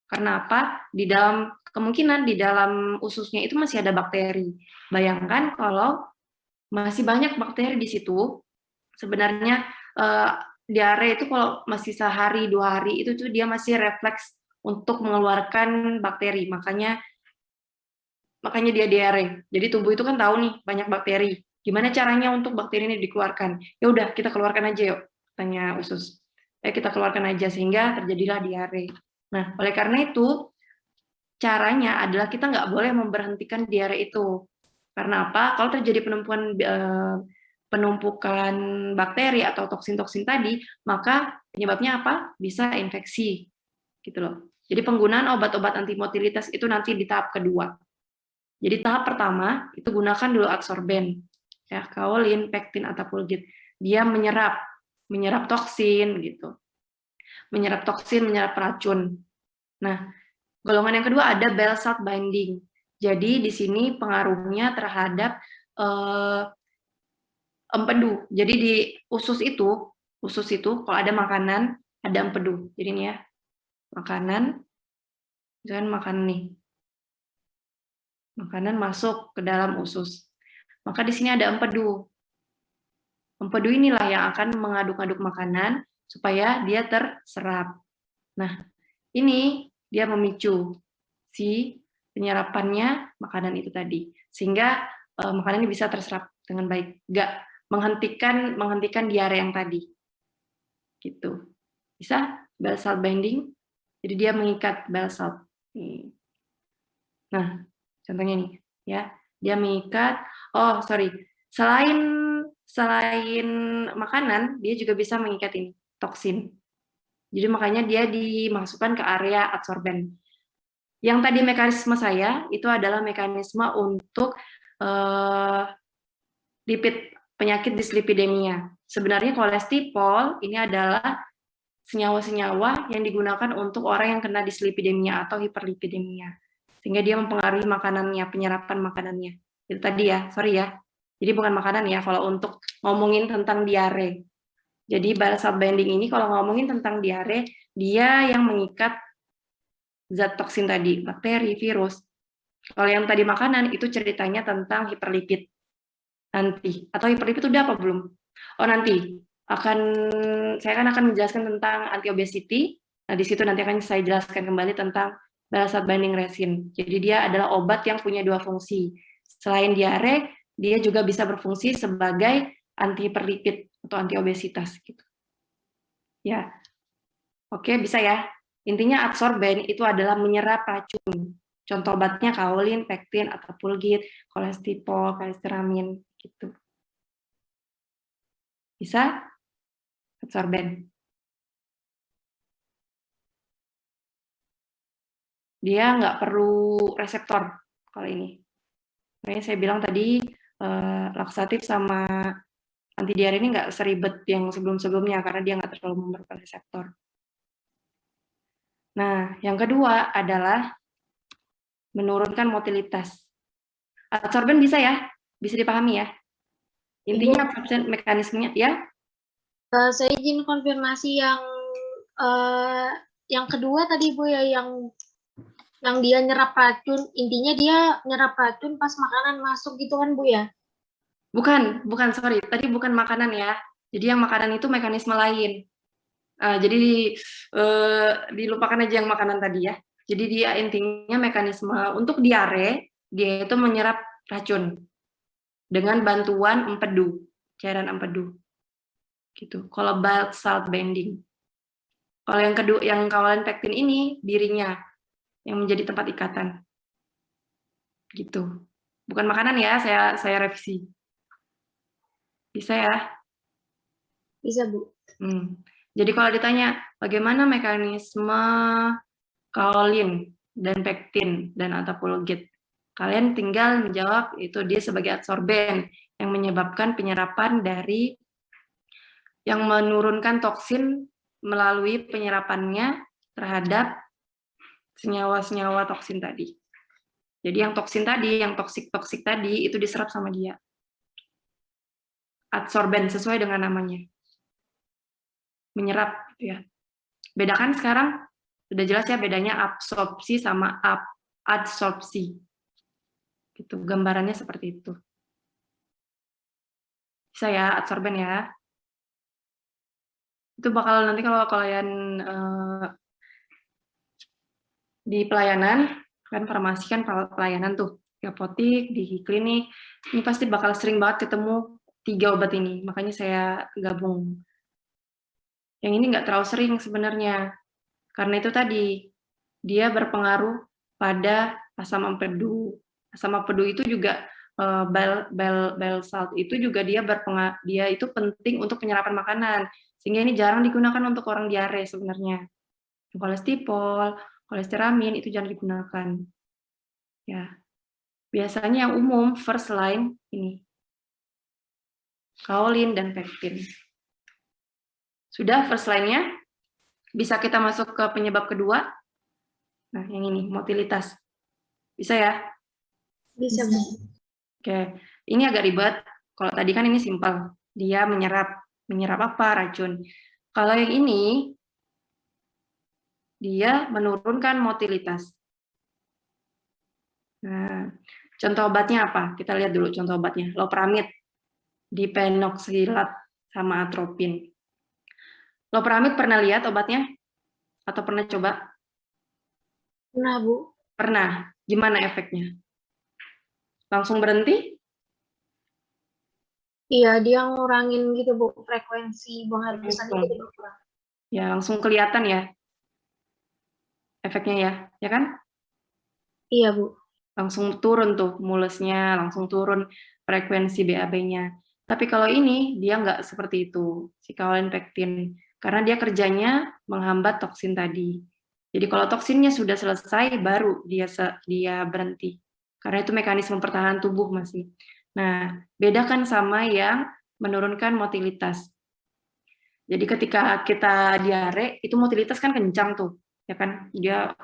[SPEAKER 1] Karena apa? Di dalam kemungkinan di dalam ususnya itu masih ada bakteri. Bayangkan kalau masih banyak bakteri di situ, sebenarnya diare itu kalau masih sehari 2 hari itu tuh dia masih refleks untuk mengeluarkan bakteri. Makanya dia diare. Jadi tubuh itu kan tahu nih banyak bakteri. Gimana caranya untuk bakteri ini dikeluarkan? Ya udah kita keluarkan aja yuk, tanya usus. Kita keluarkan aja sehingga terjadilah diare. Nah, oleh karena itu caranya adalah kita nggak boleh memberhentikan diare itu. Karena apa? Kalau terjadi penumpukan bakteri atau toksin-toksin tadi, maka penyebabnya apa? Bisa infeksi. Gitu loh. Jadi penggunaan obat-obat antimotilitas itu nanti di tahap kedua. Jadi tahap pertama itu gunakan dulu adsorben, ya kaolin, pektin, atapulgit. Dia menyerap toksin gitu, menyerap toksin, menyerap racun. Nah, golongan yang kedua ada bile salt binding. Jadi di sini pengaruhnya terhadap empedu. Jadi di usus itu kalau ada makanan ada empedu. Jadi ini ya makanan, misalkan makan nih. Makanan masuk ke dalam usus. Maka di sini ada empedu. Empedu inilah yang akan mengaduk-aduk makanan supaya dia terserap. Nah, ini dia memicu si penyerapannya makanan itu tadi. Sehingga makanan ini bisa terserap dengan baik. Nggak menghentikan diare yang tadi. Gitu. Bisa? Bile salt binding. Jadi dia mengikat bile salt. Nah, contohnya nih, ya, dia mengikat. Oh, sorry. Selain makanan, dia juga bisa mengikat ini, toksin. Jadi makanya dia dimasukkan ke area adsorben. Yang tadi mekanisme saya itu adalah mekanisme untuk lipid, penyakit dislipidemia. Sebenarnya kolesterol ini adalah senyawa-senyawa yang digunakan untuk orang yang kena dislipidemia atau hiperlipidemia. Sehingga dia mempengaruhi makanannya, penyerapan makanannya. Itu tadi ya, sorry ya. Jadi bukan makanan ya, kalau untuk ngomongin tentang diare. Jadi bile salt binding ini kalau ngomongin tentang diare, dia yang mengikat zat toksin tadi, bakteri, virus. Kalau yang tadi makanan, itu ceritanya tentang hiperlipid. Nanti. Atau hiperlipid udah apa belum? Oh nanti. Saya akan menjelaskan tentang anti-obesity. Nah, di situ nanti akan saya jelaskan kembali tentang bile salt binding resin. Jadi dia adalah obat yang punya dua fungsi. Selain diare, dia juga bisa berfungsi sebagai anti-hiperlipid atau anti-obesitas gitu. Ya. Oke, bisa ya. Intinya adsorben itu adalah menyerap racun. Contoh obatnya kaolin, pektin, atau pulgit, kolesterol, kolesteramin gitu. Bisa? Adsorben. Dia nggak perlu reseptor kalau ini. Makanya saya bilang tadi laksatif sama antidiare ini nggak seribet yang sebelum-sebelumnya karena dia nggak terlalu memerlukan reseptor. Nah, yang kedua adalah menurunkan motilitas. Adsorben bisa ya? Bisa dipahami ya? Intinya absorption mekanismenya ya?
[SPEAKER 4] Saya izin konfirmasi yang kedua tadi Bu ya, yang dia nyerap racun, intinya dia nyerap racun pas makanan masuk gitu kan Bu ya?
[SPEAKER 1] Bukan, sorry. Tadi bukan makanan ya. Jadi yang makanan itu mekanisme lain. Jadi dilupakan aja yang makanan tadi ya. Jadi dia intinya mekanisme untuk diare, dia itu menyerap racun dengan bantuan empedu, cairan empedu. Gitu. Kalau bile salt binding. Kalau yang kedua, yang kawalan pektin ini dirinya yang menjadi tempat ikatan. Gitu. Bukan makanan ya, saya revisi. Bisa ya?
[SPEAKER 4] Bisa Bu.
[SPEAKER 1] Jadi kalau ditanya bagaimana mekanisme kaolin dan pektin dan antapologit, kalian tinggal menjawab itu dia sebagai adsorben yang menyebabkan penyerapan dari yang menurunkan toksin melalui penyerapannya terhadap senyawa-senyawa toksin tadi. Jadi yang toksin tadi, yang toksik tadi itu diserap sama dia. Adsorben sesuai dengan namanya. Menyerap gitu ya. Bedakan sekarang sudah jelas ya bedanya absorpsi sama adsorpsi. Gitu, gambarannya seperti itu. Bisa ya, adsorben ya. Itu bakal nanti kalau kalian di pelayanan, kan farmasi kan pelayanan tuh, di apotik, di klinik, ini pasti bakal sering banget ketemu 3 obat ini, makanya saya gabung. Yang ini nggak terlalu sering sebenarnya, karena itu tadi, dia berpengaruh pada asam empedu. Asam empedu itu juga bile salt itu juga dia itu penting untuk penyerapan makanan, sehingga ini jarang digunakan untuk orang diare sebenarnya. Kolesterol, kolesteramin itu jarang digunakan. Ya. Biasanya yang umum first line ini. Kaolin dan pektin. Sudah first line-nya? Bisa kita masuk ke penyebab kedua? Nah, yang ini, motilitas. Bisa ya?
[SPEAKER 4] Bisa Bu.
[SPEAKER 1] Oke, ini agak ribet. Kalau tadi kan ini simpel. Dia menyerap apa? Racun. Kalau yang ini, dia menurunkan motilitas. Nah, contoh obatnya apa? Kita lihat dulu contoh obatnya. Loperamid, dipenoksilat, sama atropin. Loperamid pernah lihat obatnya? Atau pernah coba?
[SPEAKER 4] Pernah Bu.
[SPEAKER 1] Pernah. Gimana efeknya? Langsung berhenti?
[SPEAKER 4] Iya, dia ngurangin gitu Bu, frekuensi buang air besar itu jadi berkurang.
[SPEAKER 1] Ya, langsung kelihatan ya efeknya ya, ya kan?
[SPEAKER 4] Iya Bu.
[SPEAKER 1] langsung turun tuh mulusnya, langsung turun frekuensi BAB-nya. Tapi kalau ini dia nggak seperti itu, si kaolin pektin, karena dia kerjanya menghambat toksin tadi. Jadi kalau toksinnya sudah selesai, baru dia berhenti. Karena itu mekanisme pertahanan tubuh masih. Nah, bedakan sama yang menurunkan motilitas. Jadi ketika kita diare, itu motilitas kan kencang tuh, ya kan? Dia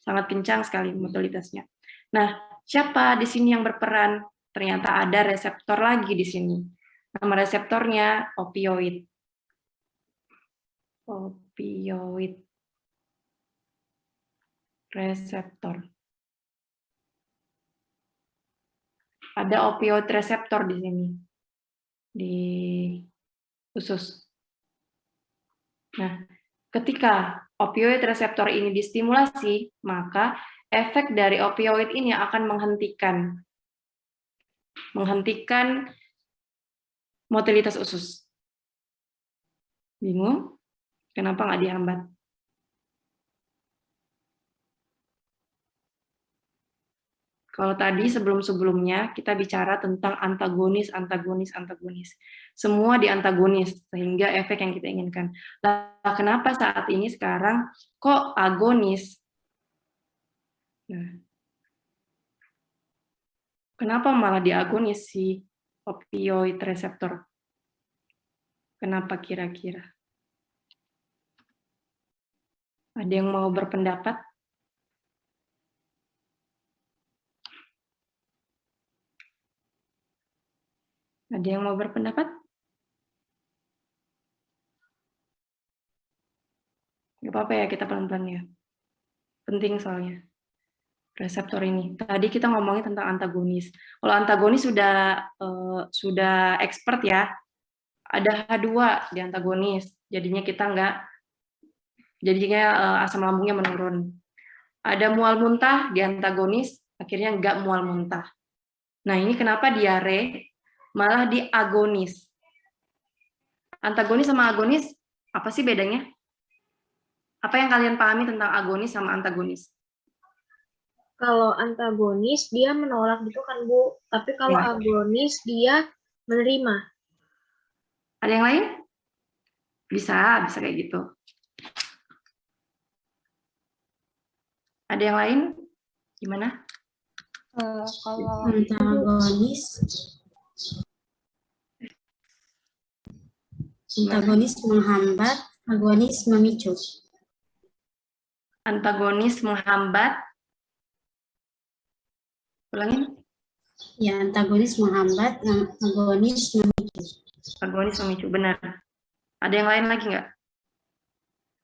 [SPEAKER 1] sangat kencang sekali motilitasnya. Nah, siapa di sini yang berperan? Ternyata ada reseptor lagi di sini. Nama reseptornya opioid. Opioid reseptor. Ada opioid reseptor di sini. Di usus. Nah, ketika opioid reseptor ini distimulasi, maka efek dari opioid ini akan menghentikan motilitas usus. Bingung? Kenapa nggak dihambat? Kalau tadi sebelum-sebelumnya kita bicara tentang antagonis. Semua diantagonis sehingga efek yang kita inginkan. Nah, kenapa saat ini sekarang kok agonis? Nah, kenapa malah diagonis si opioid reseptor? Kenapa kira-kira? Ada yang mau berpendapat? Ada yang mau berpendapat? Gak apa-apa ya, kita pelan-pelan ya. Penting soalnya. Reseptor ini. Tadi kita ngomongin tentang antagonis. Kalau antagonis sudah expert ya. Ada H2 di antagonis. Jadinya asam lambungnya menurun. Ada mual muntah di antagonis, akhirnya nggak mual muntah. Nah, ini kenapa diare malah di agonis. Antagonis sama agonis, apa sih bedanya? Apa yang kalian pahami tentang agonis sama antagonis?
[SPEAKER 4] Kalau antagonis dia menolak gitu kan Bu, tapi kalau
[SPEAKER 1] Ya.
[SPEAKER 4] agonis dia menerima.
[SPEAKER 1] Ada yang lain? Bisa kayak gitu. Ada yang lain? Gimana?
[SPEAKER 7] Kalau antagonis menghambat, agonis memicu.
[SPEAKER 1] Antagonis menghambat. Ulangin.
[SPEAKER 7] Ya, antagonis menghambat, agonis memicu.
[SPEAKER 1] Agonis memicu, benar. Ada yang lain lagi nggak?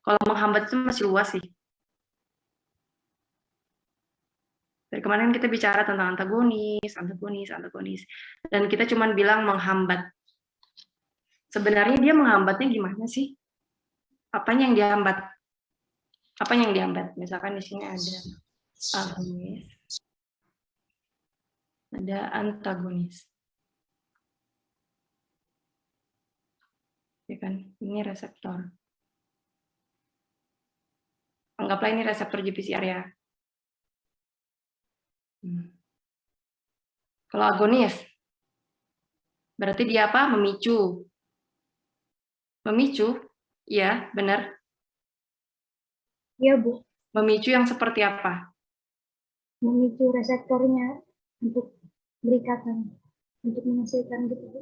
[SPEAKER 1] Kalau menghambat itu masih luas sih. Dari kemarin kita bicara tentang antagonis. Dan kita cuma bilang menghambat. Sebenarnya dia menghambatnya gimana sih? Apanya yang dihambat? Misalkan di sini ada agonis, ada antagonis. Ya kan? Ini reseptor. Anggaplah ini reseptor GPCR ya. Kalau agonis, berarti dia apa? Memicu. Memicu? Iya, benar.
[SPEAKER 6] Iya, Bu.
[SPEAKER 1] Memicu yang seperti apa?
[SPEAKER 6] Memicu reseptornya untuk berikatan, untuk menghasilkan gitu, Bu.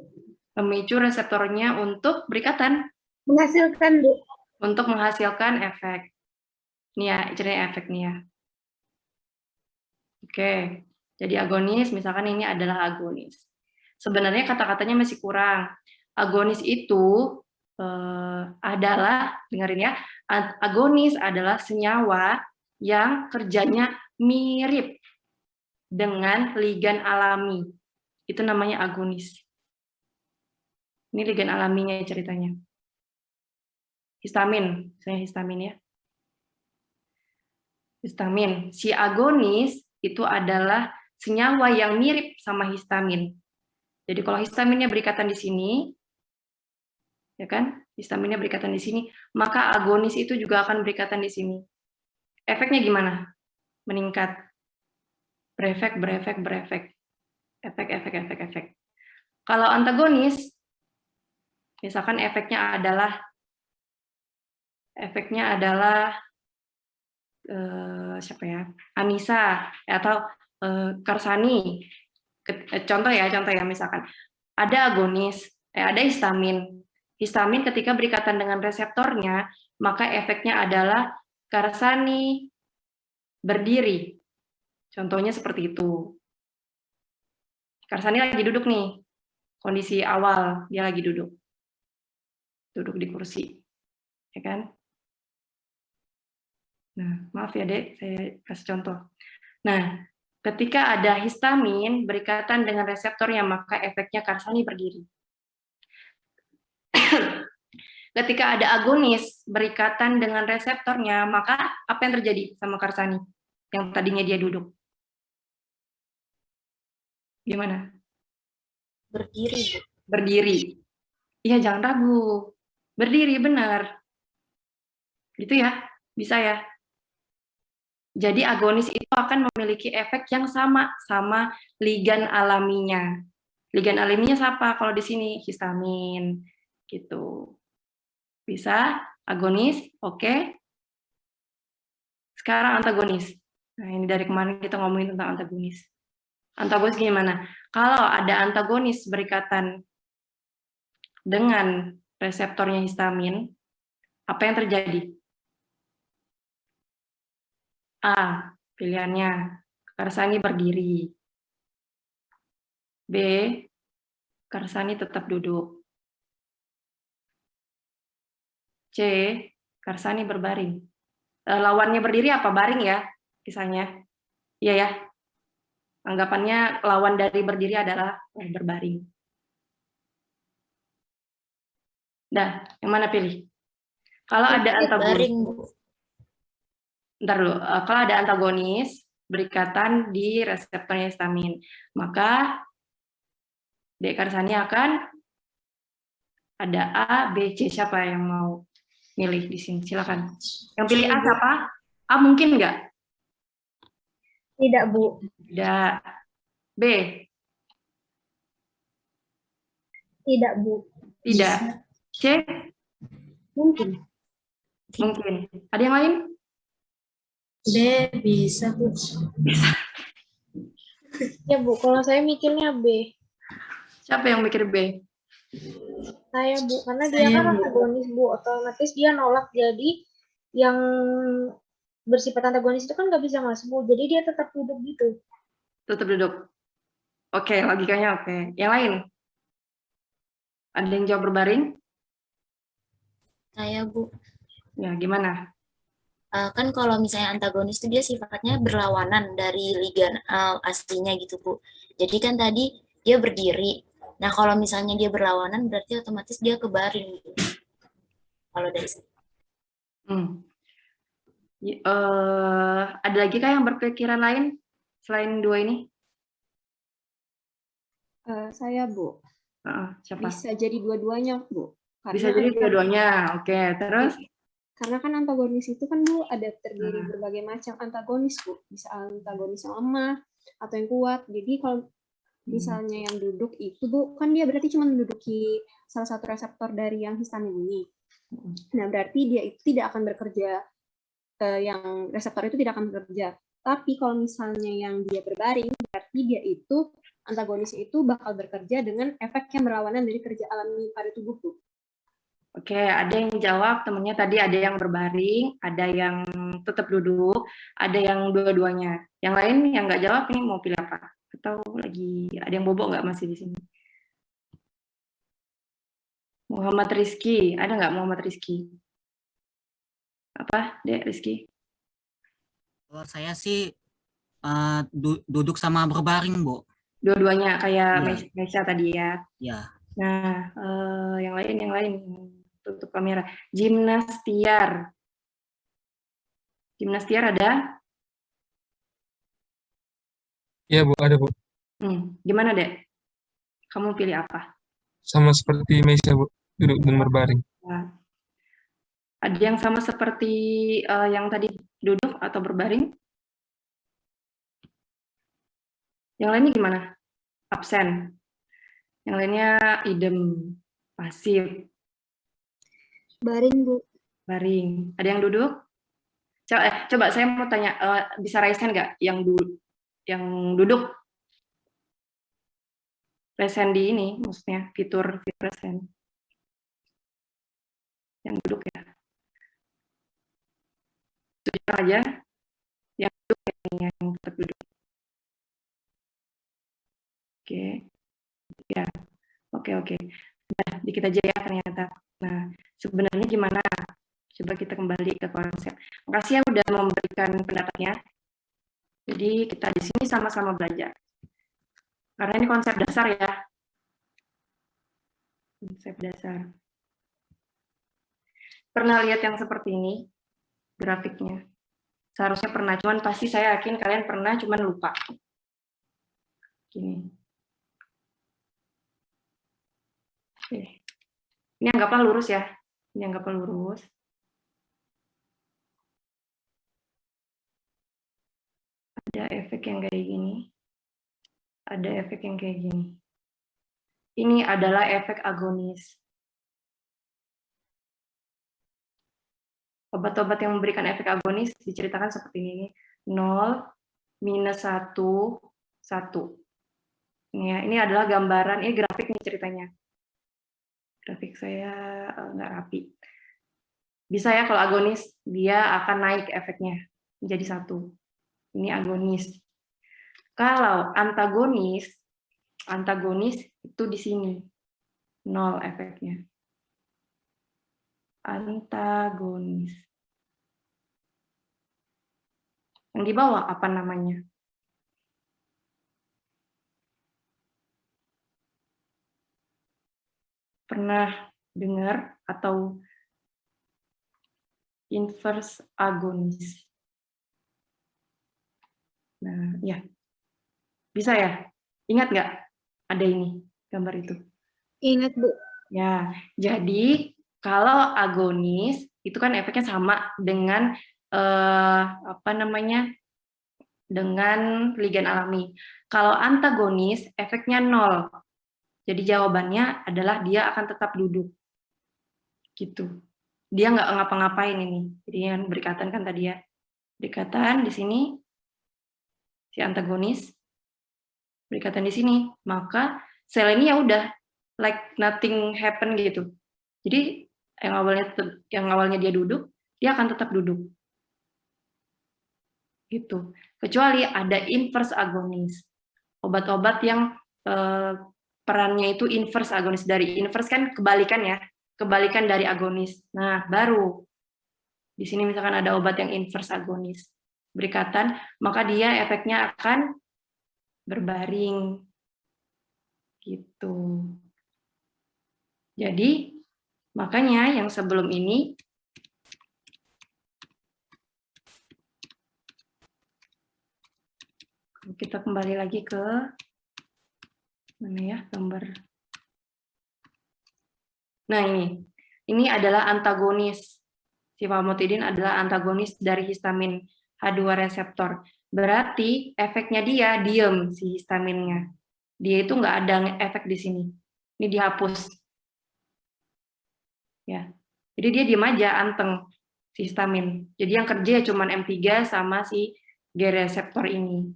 [SPEAKER 1] Memicu reseptornya untuk berikatan.
[SPEAKER 6] Menghasilkan, Bu.
[SPEAKER 1] Untuk menghasilkan efek. Nih ya, cerita efek nih ya. Oke, jadi agonis, misalkan ini adalah agonis. Sebenarnya kata-katanya masih kurang. Agonis itu adalah, dengerin ya, agonis adalah senyawa yang kerjanya mirip dengan ligan alami. Itu namanya agonis. Ini ligan alaminya ceritanya. Histamin, saya histamin ya. Histamin. Si agonis itu adalah senyawa yang mirip sama histamin. Jadi kalau histaminnya berikatan di sini, ya kan? Histaminnya berikatan di sini, maka agonis itu juga akan berikatan di sini. Efeknya gimana? Meningkat. Berefek, berefek, berefek. Efek, efek, efek, efek. Kalau antagonis, misalkan efeknya adalah siapa ya? Anissa atau Karsani. Contoh ya misalkan ada agonis, ada histamin. Histamin ketika berikatan dengan reseptornya, maka efeknya adalah Karsani berdiri. Contohnya seperti itu. Karsani lagi duduk nih. Kondisi awal dia lagi duduk di kursi. Ya kan? Nah, maaf ya, Dek, saya kasih contoh. Nah, ketika ada histamin berikatan dengan reseptornya, maka efeknya Karsani berdiri. Ketika ada agonis berikatan dengan reseptornya, maka apa yang terjadi sama Karsani yang tadinya dia duduk? Gimana?
[SPEAKER 2] Berdiri, Bu.
[SPEAKER 1] Berdiri. Iya, jangan ragu. Berdiri, benar. Gitu ya? Bisa ya? Jadi agonis itu akan memiliki efek yang sama ligan alaminya. Ligan alaminya siapa? Kalau di sini histamin, gitu. Bisa? Agonis? Oke. Sekarang antagonis. Nah, ini dari kemarin kita ngomongin tentang antagonis. Antagonis gimana? Kalau ada antagonis berikatan dengan reseptornya histamin, apa yang terjadi? A. Pilihannya, Karsani berdiri. B. Karsani tetap duduk. C. Karsani berbaring. Lawannya berdiri apa? Baring ya, kisahnya. Iya ya. Anggapannya lawan dari berdiri adalah berbaring. Dah, yang mana pilih? Kalau ada antagonis,
[SPEAKER 2] Baring, Bu.
[SPEAKER 1] Ntar dulu. Kalau ada antagonis berikatan di reseptornya histamin, maka D. Karsani akan ada A, B, C. Siapa yang mau milih di sini? Silakan. Yang pilih A siapa? A mungkin nggak?
[SPEAKER 6] Tidak, Bu.
[SPEAKER 1] Tidak. B.
[SPEAKER 6] Tidak, Bu.
[SPEAKER 1] Tidak. C.
[SPEAKER 6] Mungkin.
[SPEAKER 1] Mungkin. Ada yang lain?
[SPEAKER 7] D bisa, Bu.
[SPEAKER 4] Ya Bu, kalau saya mikirnya B.
[SPEAKER 1] Siapa yang mikir B?
[SPEAKER 4] Saya Bu, karena dia
[SPEAKER 7] Saya,
[SPEAKER 4] kan
[SPEAKER 7] Bu.
[SPEAKER 4] antagonis Bu, otomatis dia nolak, jadi yang bersifat antagonis itu kan nggak bisa masuk Bu, jadi dia tetap duduk gitu.
[SPEAKER 1] Tetap duduk. Oke, logikanya oke. Yang lain? Ada yang jawab berbaring?
[SPEAKER 2] Saya, Bu.
[SPEAKER 1] Ya, gimana?
[SPEAKER 2] Kan kalau misalnya antagonis itu dia sifatnya berlawanan dari ligan aslinya gitu, Bu. Jadi kan tadi dia berdiri. Nah, kalau misalnya dia berlawanan berarti otomatis dia kebaring, Bu. Kalau dari saya.
[SPEAKER 1] Ada lagi kah yang berpikiran lain selain dua ini?
[SPEAKER 8] Saya, Bu.
[SPEAKER 1] Siapa?
[SPEAKER 8] Bisa jadi dua-duanya, Bu.
[SPEAKER 1] Bisa jadi dua-duanya. Oke, terus?
[SPEAKER 8] Karena kan antagonis itu kan, Bu, ada terdiri berbagai macam antagonis, Bu. Bisa antagonis yang lemah atau yang kuat. Jadi kalau misalnya yang duduk itu, Bu, kan dia berarti cuma menduduki salah satu reseptor dari yang histamin ini. Nah, berarti dia itu tidak akan bekerja, yang reseptor itu tidak akan bekerja. Tapi kalau misalnya yang dia berbaring, berarti dia itu antagonis itu bakal bekerja dengan efek yang berlawanan dari kerja alami pada tubuh, Bu.
[SPEAKER 1] Oke, ada yang jawab temennya tadi, ada yang berbaring, ada yang tetap duduk, ada yang dua-duanya. Yang lain yang nggak jawab ini mau pilih apa? Atau lagi ada yang bobo nggak masih di sini? Muhammad Rizky, ada nggak Muhammad Rizky? Apa, Dek Rizky?
[SPEAKER 9] Kalau saya sih duduk sama berbaring, Bu.
[SPEAKER 1] Dua-duanya kayak
[SPEAKER 9] Iya.
[SPEAKER 1] Mesya tadi ya.
[SPEAKER 9] Ya.
[SPEAKER 1] Nah, yang lain tutup kamera. Gimnastiar. Gimnastiar ada?
[SPEAKER 10] Iya, Bu, ada, Bu.
[SPEAKER 1] Gimana, Dek? Kamu pilih apa?
[SPEAKER 10] Sama seperti Meisya, Bu, duduk dan berbaring.
[SPEAKER 1] Nah, ada yang sama seperti yang tadi duduk atau berbaring? Yang lainnya gimana? Absen. Yang lainnya idem, pasif,
[SPEAKER 8] Baring, Bu.
[SPEAKER 1] baring. Ada yang duduk? Coba saya mau tanya, bisa raise hand nggak yang duduk? Raise hand di ini, maksudnya fitur raise hand. Yang duduk ya. Tunjukkan aja yang duduk, yang tetap duduk. Oke, ya, oke. Nah, dikit aja ya ternyata. Nah, sebenarnya gimana? Coba kita kembali ke konsep. Makasih ya udah memberikan pendapatnya. Jadi kita di sini sama-sama belajar. Karena ini konsep dasar ya. Konsep dasar. Pernah lihat yang seperti ini? Grafiknya. Seharusnya pernah, cuman pasti saya yakin kalian pernah, cuman lupa. Gini. Oke. Ini anggaplah lurus ya. Ini anggaplah lurus. Ada efek yang kayak gini. Ada efek yang kayak gini. Ini adalah efek agonis. Obat-obat yang memberikan efek agonis diceritakan seperti ini. 0, minus 1, 1. Ini adalah gambaran, ini grafik nih ceritanya. Grafik saya nggak rapi. Bisa ya kalau agonis, dia akan naik efeknya menjadi 1. Ini agonis. Kalau antagonis itu di sini. 0 efeknya. Antagonis. Yang di bawah apa namanya? Pernah dengar atau inverse agonis? Nah, ya. Bisa ya? Ingat nggak ada ini, gambar itu?
[SPEAKER 8] Ingat, Bu.
[SPEAKER 1] Ya, jadi kalau agonis itu kan efeknya sama dengan dengan ligan alami. Kalau antagonis efeknya 0. Jadi jawabannya adalah dia akan tetap duduk. Gitu. Dia nggak ngapa-ngapain ini. Jadi yang berikatan kan tadi ya. Berikatan di sini si antagonis. Berikatan di sini. Maka sel ini ya udah like nothing happen gitu. Jadi yang awalnya dia duduk, dia akan tetap duduk. Gitu. Kecuali ada inverse agonis. Obat-obat yang perannya itu inverse agonis. Dari inverse kan kebalikan ya. Kebalikan dari agonis. Nah, baru di sini misalkan ada obat yang inverse agonis. Berikatan, maka dia efeknya akan berbaring. Gitu. Jadi, makanya yang sebelum ini kita kembali lagi ke mana ya gambar. Nah, ini adalah antagonis. Si famotidin adalah antagonis dari histamin H2 reseptor. Berarti efeknya dia diem si histaminnya. Dia itu nggak ada efek di sini. Ini dihapus. Ya. Jadi dia diem aja, anteng si histamin. Jadi yang kerja cuma M3 sama si G reseptor ini.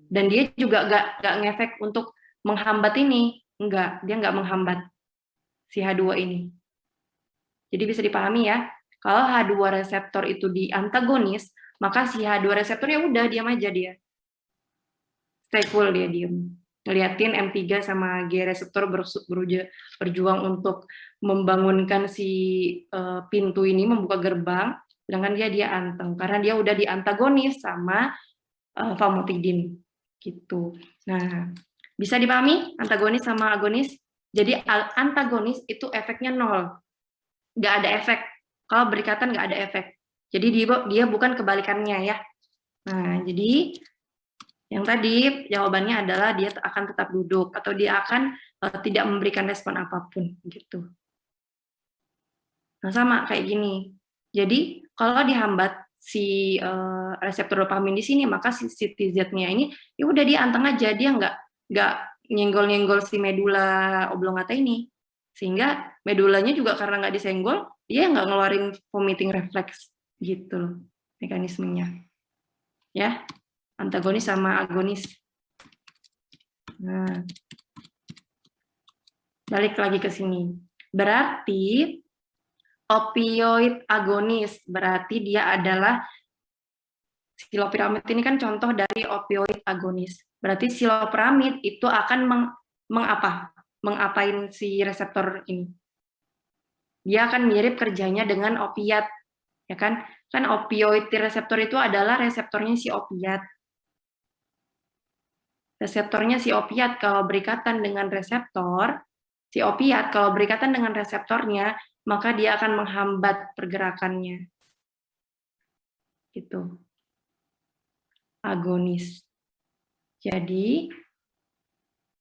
[SPEAKER 1] Dan dia juga nggak ngefek untuk menghambat ini. Enggak, dia nggak menghambat si H2 ini. Jadi bisa dipahami ya, kalau H2 reseptor itu di antagonis, maka si H2 reseptornya udah diam aja dia. Stay cool dia diem. Ngeliatin M3 sama G reseptor berjuang untuk membangunkan si pintu ini, membuka gerbang, sedangkan dia anteng karena dia udah diantagonis sama famotidin gitu. Nah, bisa dipahami antagonis sama agonis? Jadi antagonis itu efeknya 0. Nggak ada efek. Kalau berikatan nggak ada efek. Jadi dia bukan kebalikannya ya. Nah, jadi yang tadi jawabannya adalah dia akan tetap duduk atau dia akan tidak memberikan respon apapun gitu. Nah, sama kayak gini. Jadi kalau dihambat si reseptor dopamin di sini, maka si CTZ-nya ini ya udah dia anteng aja, dia nggak nyenggol-nyenggol si medula oblongata ini, sehingga medulanya juga karena nggak disenggol, dia nggak ngeluarin vomiting reflex gitu loh mekanismenya, ya, antagonis sama agonis. Nah, balik lagi ke sini, berarti opioid agonis, berarti dia adalah silopiramid ini kan contoh dari opioid agonis. Berarti silopiramid itu akan mengapain si reseptor ini. Dia akan mirip kerjanya dengan opiat, ya kan? Kan opioid reseptor itu adalah reseptornya si opiat. Reseptornya si opiat kalau berikatan dengan reseptor, si opiat kalau berikatan dengan reseptornya, maka dia akan menghambat pergerakannya. Gitu. Agonis. Jadi